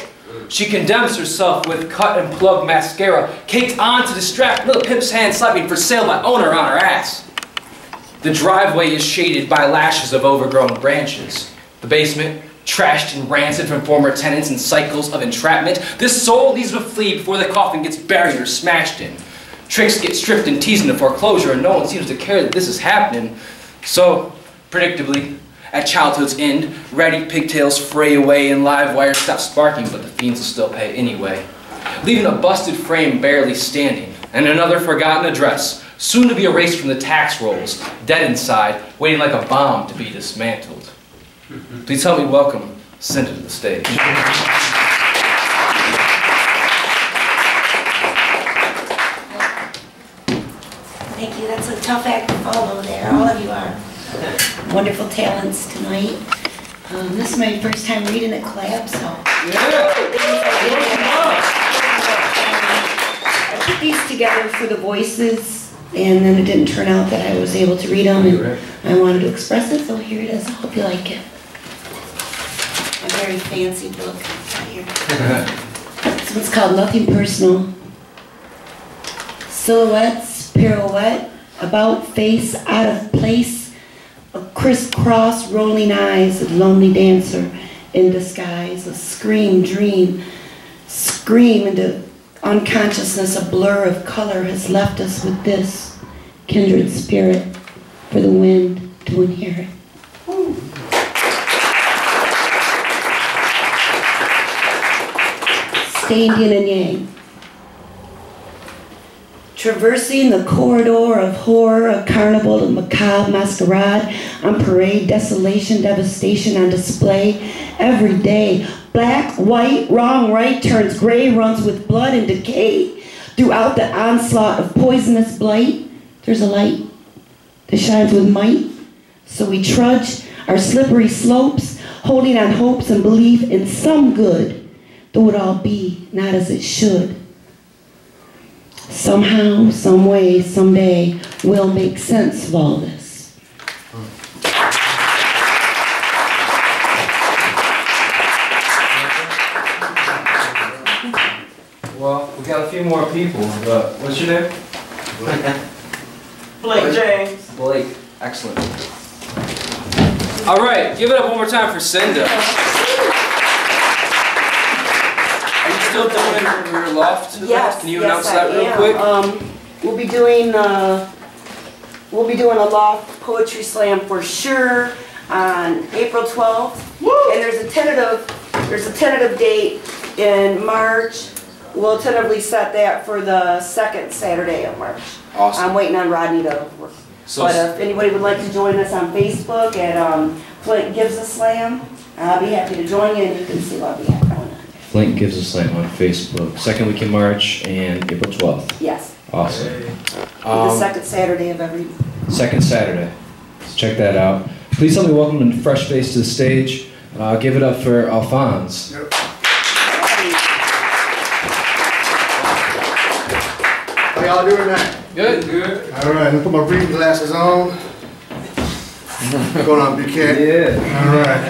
S4: She condemns herself with cut and plug mascara, caked on to distract little pimp's hand slapping for sale by owner on her ass. The driveway is shaded by lashes of overgrown branches. The basement, trashed and rancid from former tenants and cycles of entrapment. This soul needs to flee before the coffin gets buried or smashed in. Tricks get stripped and teased into foreclosure, and no one seems to care that this is happening. So, predictably, at childhood's end, ratty pigtails fray away and live wires stop sparking, but the fiends will still pay anyway. Leaving a busted frame barely standing, and another forgotten address, soon to be erased from the tax rolls, dead inside, waiting like a bomb to be dismantled. Please help me welcome Cinda to the stage.
S18: Thank you. That's a tough act to follow there. All of you are wonderful talents tonight. This is my first time reading at Collab, so. I put these together for the voices, and then it didn't turn out that I was able to read them, and I wanted to express it, so here it is. I hope you like it. A very fancy book right here. This one's called Nothing Personal. Silhouettes, pirouette, about face, out of place, a crisscross rolling eyes, a lonely dancer in disguise, a scream into unconsciousness, a blur of color has left us with this kindred spirit for the wind to inherit. Stained yin and yang. Traversing the corridor of horror, a carnival of macabre masquerade, on parade, desolation, devastation on display. Every day, black, white, wrong, right, turns gray, runs with blood and decay. Throughout the onslaught of poisonous blight, there's a light that shines with might. So we trudge our slippery slopes, holding on hopes and belief in some good, though it all be not as it should. Somehow, some way, someday, we'll make sense of all this.
S4: Well, we got a few more people, but what's your name?
S13: Blake James.
S4: Blake, excellent. All right, give it up one more time for Cinda. Are you still doing your loft?
S18: Yes.
S4: Can you announce that real quick?
S18: We'll be doing a loft poetry slam for sure on April 12th. Woo! And there's a tentative date in March. We'll tentatively set that for the second Saturday of March.
S4: Awesome.
S18: I'm waiting on Rodney to work. But if anybody would like to join us on Facebook at Flint Gives a Slam, I'll be happy to join you, and you can see what we have going on.
S1: Flint Gives a Slam on Facebook. Second week in March and April 12th.
S18: Yes.
S1: Awesome.
S18: The second Saturday of every month.
S1: Second Saturday. So check that out. Please help me welcome a fresh face to the stage. Give it up for Alphonse.
S19: Yep. How y'all doing tonight?
S4: Good. Good.
S19: All right, I'm gonna put my reading glasses on. What's going on, big cat?
S4: Yeah.
S19: All right.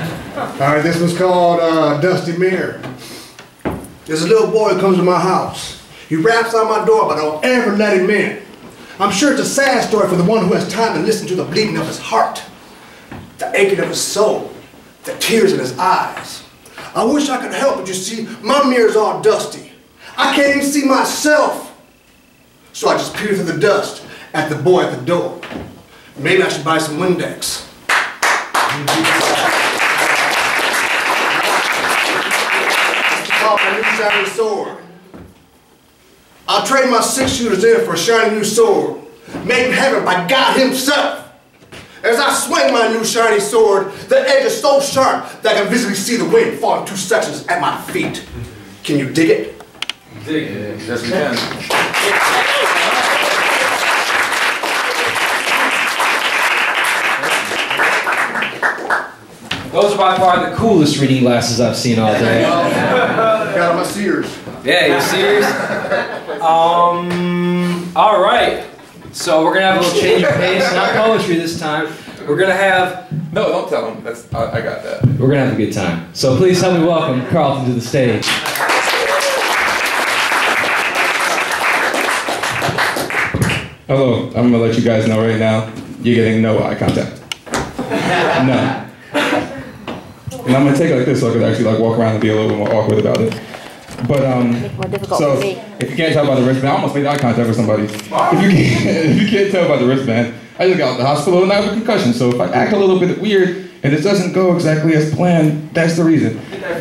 S19: All right, this one's called Dusty Mirror. There's a little boy who comes to my house. He raps on my door, but I don't ever let him in. I'm sure it's a sad story for the one who has time to listen to the bleeding of his heart, the aching of his soul, the tears in his eyes. I wish I could help, but you see, my mirror's all dusty. I can't even see myself. So I just peer through the dust at the boy at the door. Maybe I should buy some Windex. It's called my new shiny sword. I'll trade my 6-shooters in for a shiny new sword, made in heaven by God himself. As I swing my new shiny sword, the edge is so sharp that I can visibly see the wind fall in 2 sections at my feet. Can you dig it?
S17: Dig it. Yes, we can.
S1: Those are by far the coolest reading glasses I've seen all day.
S19: Got my Sears.
S4: Yeah, you're serious? All right. So we're gonna have a little change of pace, not poetry this time. We're gonna have.
S17: No, don't tell him. I got that.
S1: We're gonna have a good time. So please help me welcome Carlton to the stage.
S17: Hello, I'm gonna let you guys know right now, you're getting no eye contact. No. And I'm gonna take it like this so I could actually like walk around and be a little bit more awkward about it. But so if you can't tell by the wristband, I almost made eye contact with somebody. If you can't tell by the wristband, I just got out of the hospital and I have a concussion. So if I act a little bit weird and it doesn't go exactly as planned, that's the reason.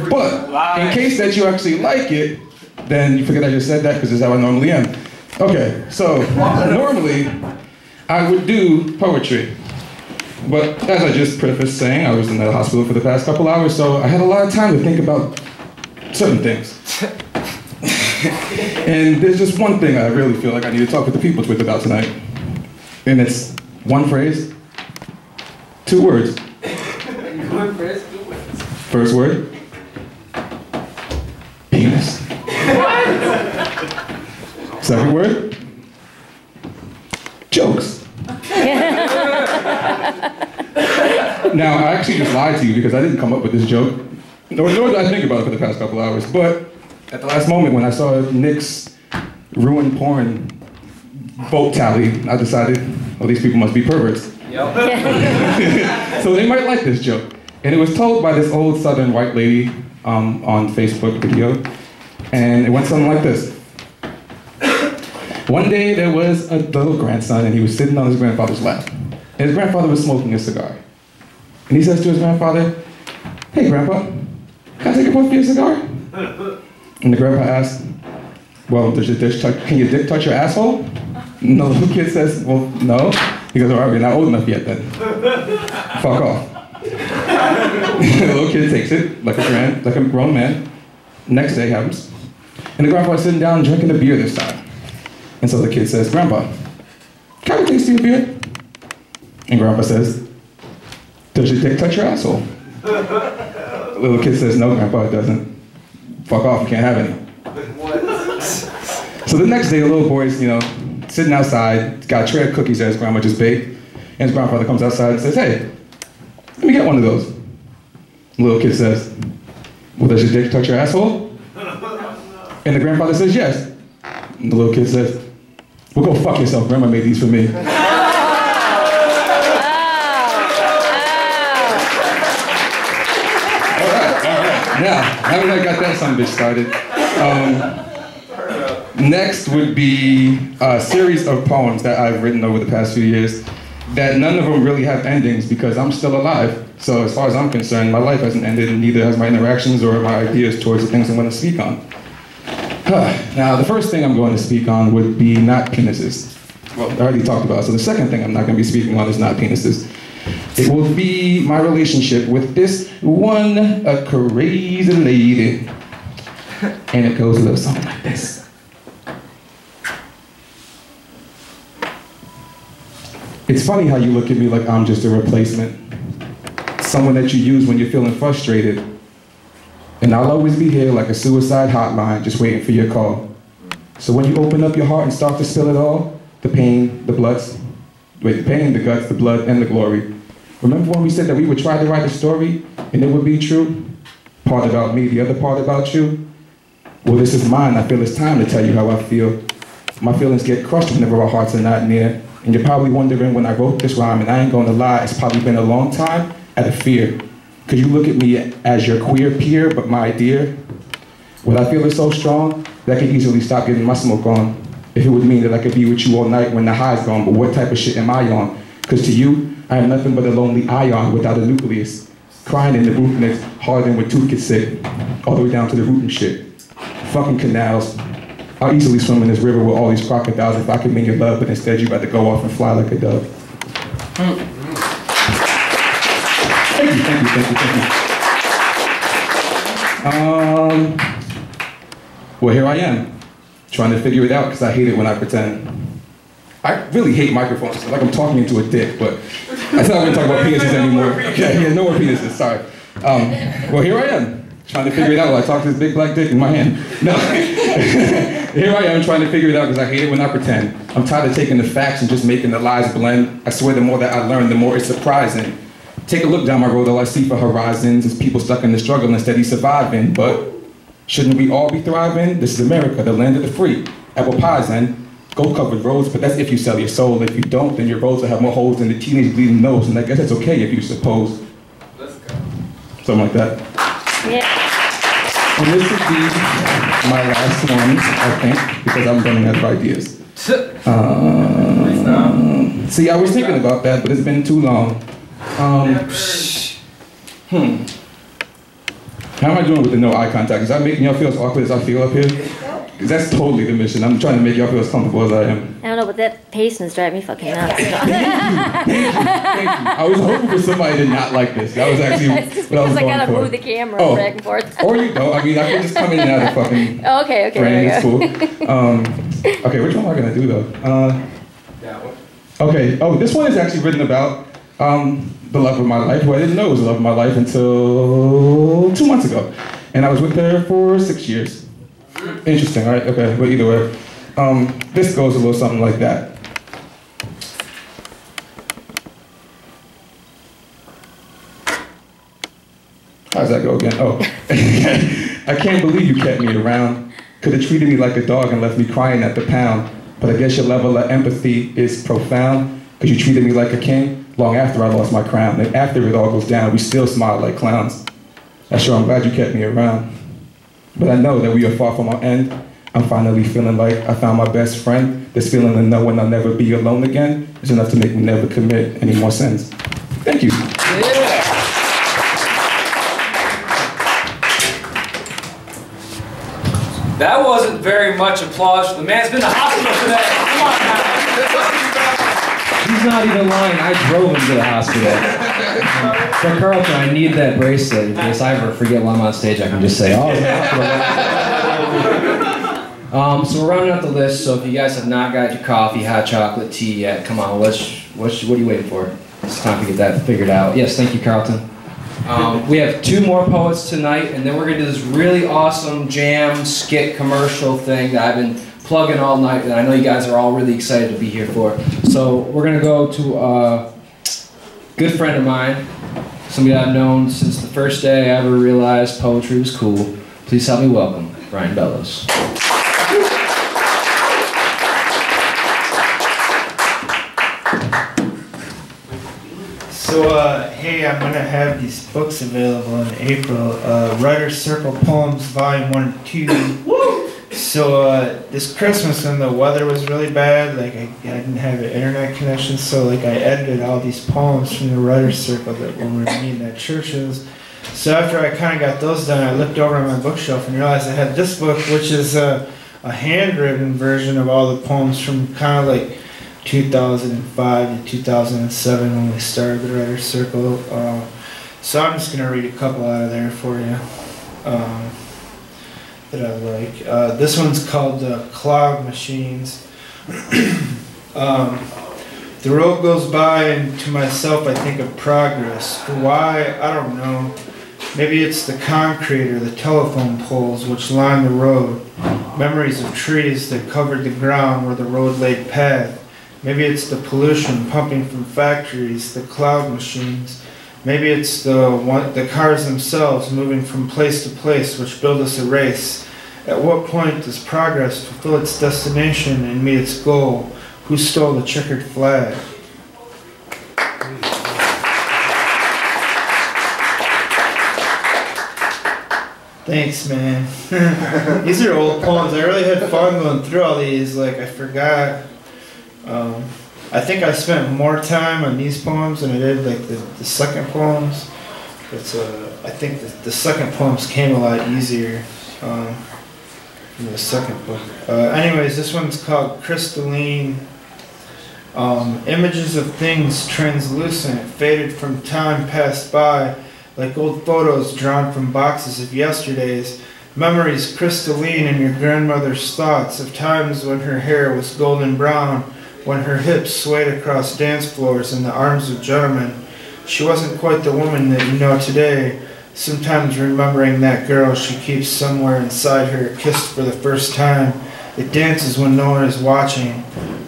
S17: But in case that you actually like it, then you forget I just said that because this is how I normally am. Okay, so normally I would do poetry. But as I just prefaced saying, I was in the hospital for the past couple hours, so I had a lot of time to think about certain things. And there's just one thing I really feel like I need to talk with the people with about tonight. And it's one phrase, 2 words.
S16: One phrase, 2 words.
S17: First word, penis. Second word, jokes. Now, I actually just lied to you because I didn't come up with this joke, nor did I think about it for the past couple hours, but at the last moment when I saw Nic's ruined porn vote tally, I decided, oh, these people must be perverts. Yep. So they might like this joke. And it was told by this old southern white lady on Facebook video, and it went something like this. One day there was a little grandson and he was sitting on his grandfather's lap. And his grandfather was smoking a cigar. And he says to his grandfather, "Hey grandpa, can I take a puff of your cigar?" And the grandpa asks, "Well, can your dick touch your asshole?" And the little kid says, "Well, no." He goes, "All right, you're not old enough yet then. Fuck off." The little kid takes it like a grown man. Next day happens. And the grandpa's sitting down drinking a beer this time. And so the kid says, "Grandpa, can I have a taste of your beer?" And Grandpa says, "Does your dick touch your asshole?" The little kid says, "No, Grandpa, it doesn't. Fuck off, you can't have any." So the next day, the little boy's, sitting outside, got a tray of cookies that his grandma just baked, and his grandfather comes outside and says, "Hey, let me get one of those." The little kid says, "Well, does your dick touch your asshole?" And the grandfather says, "Yes." And the little kid says, "Well, go fuck yourself, Grandma made these for me." Now that I got that son of a bitch started, next would be a series of poems that I've written over the past few years that none of them really have endings because I'm still alive. So as far as I'm concerned, my life hasn't ended and neither has my interactions or my ideas towards the things I'm going to speak on. Now, the first thing I'm going to speak on would be not penises. Well, I already talked about it, so the second thing I'm not going to be speaking on is not penises. It will be my relationship with this one crazy lady. And it goes a little something like this. It's funny how you look at me like I'm just a replacement. Someone that you use when you're feeling frustrated. And I'll always be here like a suicide hotline just waiting for your call. So when you open up your heart and start to spill it all, the pain, the guts, the blood, and the glory. Remember when we said that we would try to write a story and it would be true? Part about me, the other part about you? Well, this is mine. I feel it's time to tell you how I feel. My feelings get crushed whenever our hearts are not near. And you're probably wondering when I wrote this rhyme, and I ain't gonna lie, it's probably been a long time, out of fear. Could you look at me as your queer peer, but my dear? Well, I feel it so strong that I could easily stop getting my smoke on. If it would mean that I could be with you all night when the high's gone, but what type of shit am I on? Cause to you, I am nothing but a lonely ion without a nucleus. Crying in the roof next, harder than when tooth gets sick. All the way down to the root and shit. Fucking canals. I'll easily swim in this river with all these crocodiles if I could mean your love, but instead you got to go off and fly like a dove. Thank you. Well, here I am, trying to figure it out because I hate it when I pretend. I really hate microphones, like I'm talking into a dick, but I said I wouldn't talk about penises anymore. Okay, yeah, no more penises, sorry. Well, here I am, trying to figure it out while I talk to this big black dick in my hand. No, here I am trying to figure it out because I hate it when I pretend. I'm tired of taking the facts and just making the lies blend. I swear the more that I learn, the more it's surprising. Take a look down my road, all I see for horizons is people stuck in the struggle and steady surviving. But shouldn't we all be thriving? This is America, the land of the free. Apple pies and gold-covered roads, but that's if you sell your soul. If you don't, then your roads will have more holes than the teenage bleeding nose, and I guess that's okay if you suppose.
S16: Let's go.
S17: Something like that.
S3: Yeah.
S17: And this would be my last one, I think, because I'm running out of ideas. See, I was thinking about that, but it's been too long. How am I doing with the no eye contact? Is that making y'all feel as awkward as I feel up here? Because that's totally the mission. I'm trying to make y'all feel as comfortable as I am.
S3: I don't know, but that patience drives me fucking nuts.
S17: Thank you. I was hoping for somebody to not like this. That was actually what I was going for.
S3: I gotta move the camera back and forth.
S17: Or you don't. I mean, I can just come in and out of fucking
S3: okay,
S17: frame. It's cool. Okay, which one am I going to do, though?
S16: That one.
S17: Okay. Oh, this one is actually written about the love of my life, who I didn't know was the love of my life until 2 months ago. And I was with her for 6 years. Interesting, all right? Okay, but either way. This goes a little something like that. How's that go again? Oh. I can't believe you kept me around. Could have treated me like a dog and left me crying at the pound. But I guess your level of empathy is profound, because you treated me like a king long after I lost my crown. And after it all goes down, we still smile like clowns. I'm sure I'm glad you kept me around. But I know that we are far from our end. I'm finally feeling like I found my best friend. This feeling of knowing I'll never be alone again is enough to make me never commit any more sins. Thank you.
S4: Yeah. That wasn't very much applause for the man's been in the hospital today. Come on now.
S1: He's not even lying. I drove him to the hospital. But Carlton, I need that bracelet. In case I ever forget while I'm on stage, I can just say, oh, it's the hospital. So we're rounding out the list. So if you guys have not got your coffee, hot chocolate, tea yet, come on. What are you waiting for? It's time to get that figured out. Yes, thank you, Carlton. We have 2 more poets tonight, and then we're going to do this really awesome jam, skit, commercial thing that I've been plugging all night, and I know you guys are all really excited to be here for. So we're going to go to a good friend of mine, somebody I've known since the first day I ever realized poetry was cool. Please help me welcome Brian Bellows.
S20: So, hey, I'm going to have these books available in April. Writer's Circle Poems, Volume 1 and 2. So, this Christmas when the weather was really bad, like, I didn't have an internet connection, so, like, I edited all these poems from the Writer's Circle that when we were meeting at churches. So after I kind of got those done, I looked over on my bookshelf and realized I had this book, which is a handwritten version of all the poems from kind of like 2005 to 2007 when we started the Writer's Circle. So I'm just going to read a couple out of there for you that I like. This one's called Cloud Machines. The road goes by and to myself I think of progress. For why, I don't know. Maybe it's the concrete or the telephone poles which line the road. Memories of trees that covered the ground where the road laid path. Maybe it's the pollution pumping from factories, the cloud machines. Maybe it's the cars themselves moving from place to place which build us a race. At what point does progress fulfill its destination and meet its goal? Who stole the checkered flag? Thanks, man. These are old poems. I really had fun going through all these. Like, I forgot. I think I spent more time on these poems than I did like the second poems. But I think the second poems came a lot easier in the second book. Anyways, this one's called Crystalline. Images of things translucent, faded from time passed by, like old photos drawn from boxes of yesterdays. Memories crystalline in your grandmother's thoughts of times when her hair was golden brown, when her hips swayed across dance floors in the arms of gentlemen. She wasn't quite the woman that you know today. Sometimes remembering that girl she keeps somewhere inside her, kissed for the first time. It dances when no one is watching.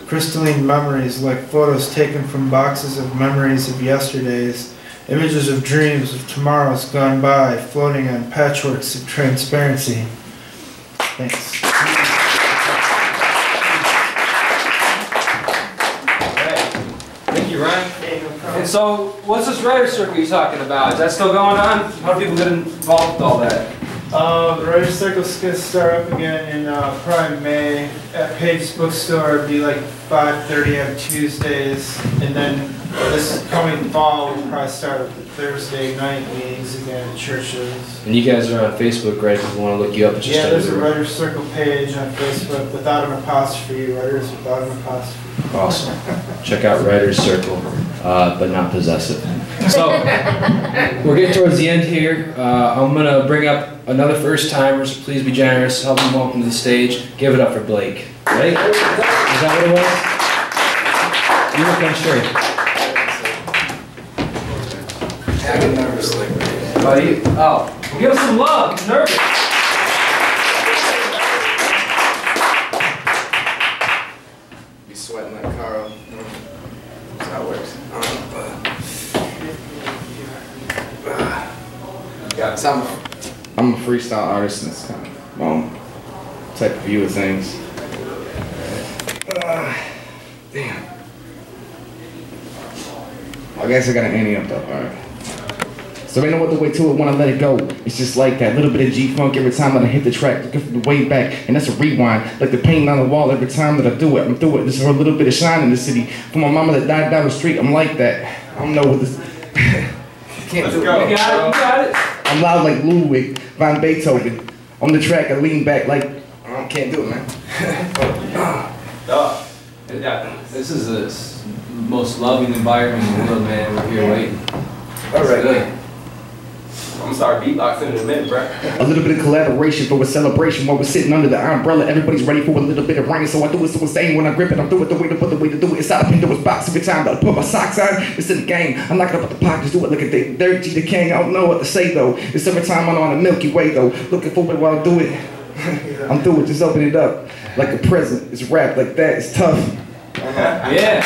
S20: Crystalline memories like photos taken from boxes of memories of yesterdays. Images of dreams of tomorrows gone by, floating on patchworks of transparency. Thanks.
S4: you, Ryan. And so, what's this writer's circle you're talking about? Is that still going on? How do people get involved with all that?
S20: The Writer's Circle's gonna start up again in probably May at Page's Bookstore. It'll be like 5:30 on Tuesdays, and then this coming fall we'll probably start with the Thursday night meetings again at churches.
S4: And you guys are on Facebook, right? If you want to look you up, it's just
S20: Yeah, there's a Writer's Circle page on Facebook without an apostrophe. Writers without an apostrophe.
S4: Awesome. Check out Writer's Circle, but not possessive. So, we're getting towards the end here. I'm going to bring up another first-timer, so please be generous. Help me welcome to the stage. Give it up for Blake. Ready? Is that what it was? You look unsure.
S16: I get nervous like that.
S4: Oh, you? Oh. Well, give us some love. He's nervous.
S16: Be sweating like Carl. That's how it works. Yeah, so I'm a freestyle artist and it's kind of type of view of things. Damn. I guess I got an ante up though, alright. So ain't no other way to it when I let it go. It's just like that little bit of G-funk every time that I hit the track, looking for the way back, and that's a rewind. Like the paint on the wall every time that I do it. I'm through it. This is for a little bit of shine in the city. For my mama that died down the street, I'm like that. I don't know what this. Can't do it.
S4: You got it.
S16: I'm loud like Ludwig van Beethoven. On the track, I lean back like I can't do it, man.
S4: This is the most loving environment in the world, man. We're here waiting.
S16: All right.
S4: Good.
S13: I'm gonna start beatboxing in a minute, bro.
S16: A little bit of collaboration for a celebration while we're sitting under the umbrella. Everybody's ready for a little bit of rain, so I do it so insane when I grip it. I'm through it, the way to do it. It's out of Pandora's box every time that I put my socks on. It's in the game. I'm knocking up at the pockets, do it like a dirty the king. I don't know what to say though. It's summertime, I'm on a Milky Way though. Looking forward while I do it. I'm through it, just open it up like a present. It's rap like that. It's tough.
S4: Yeah.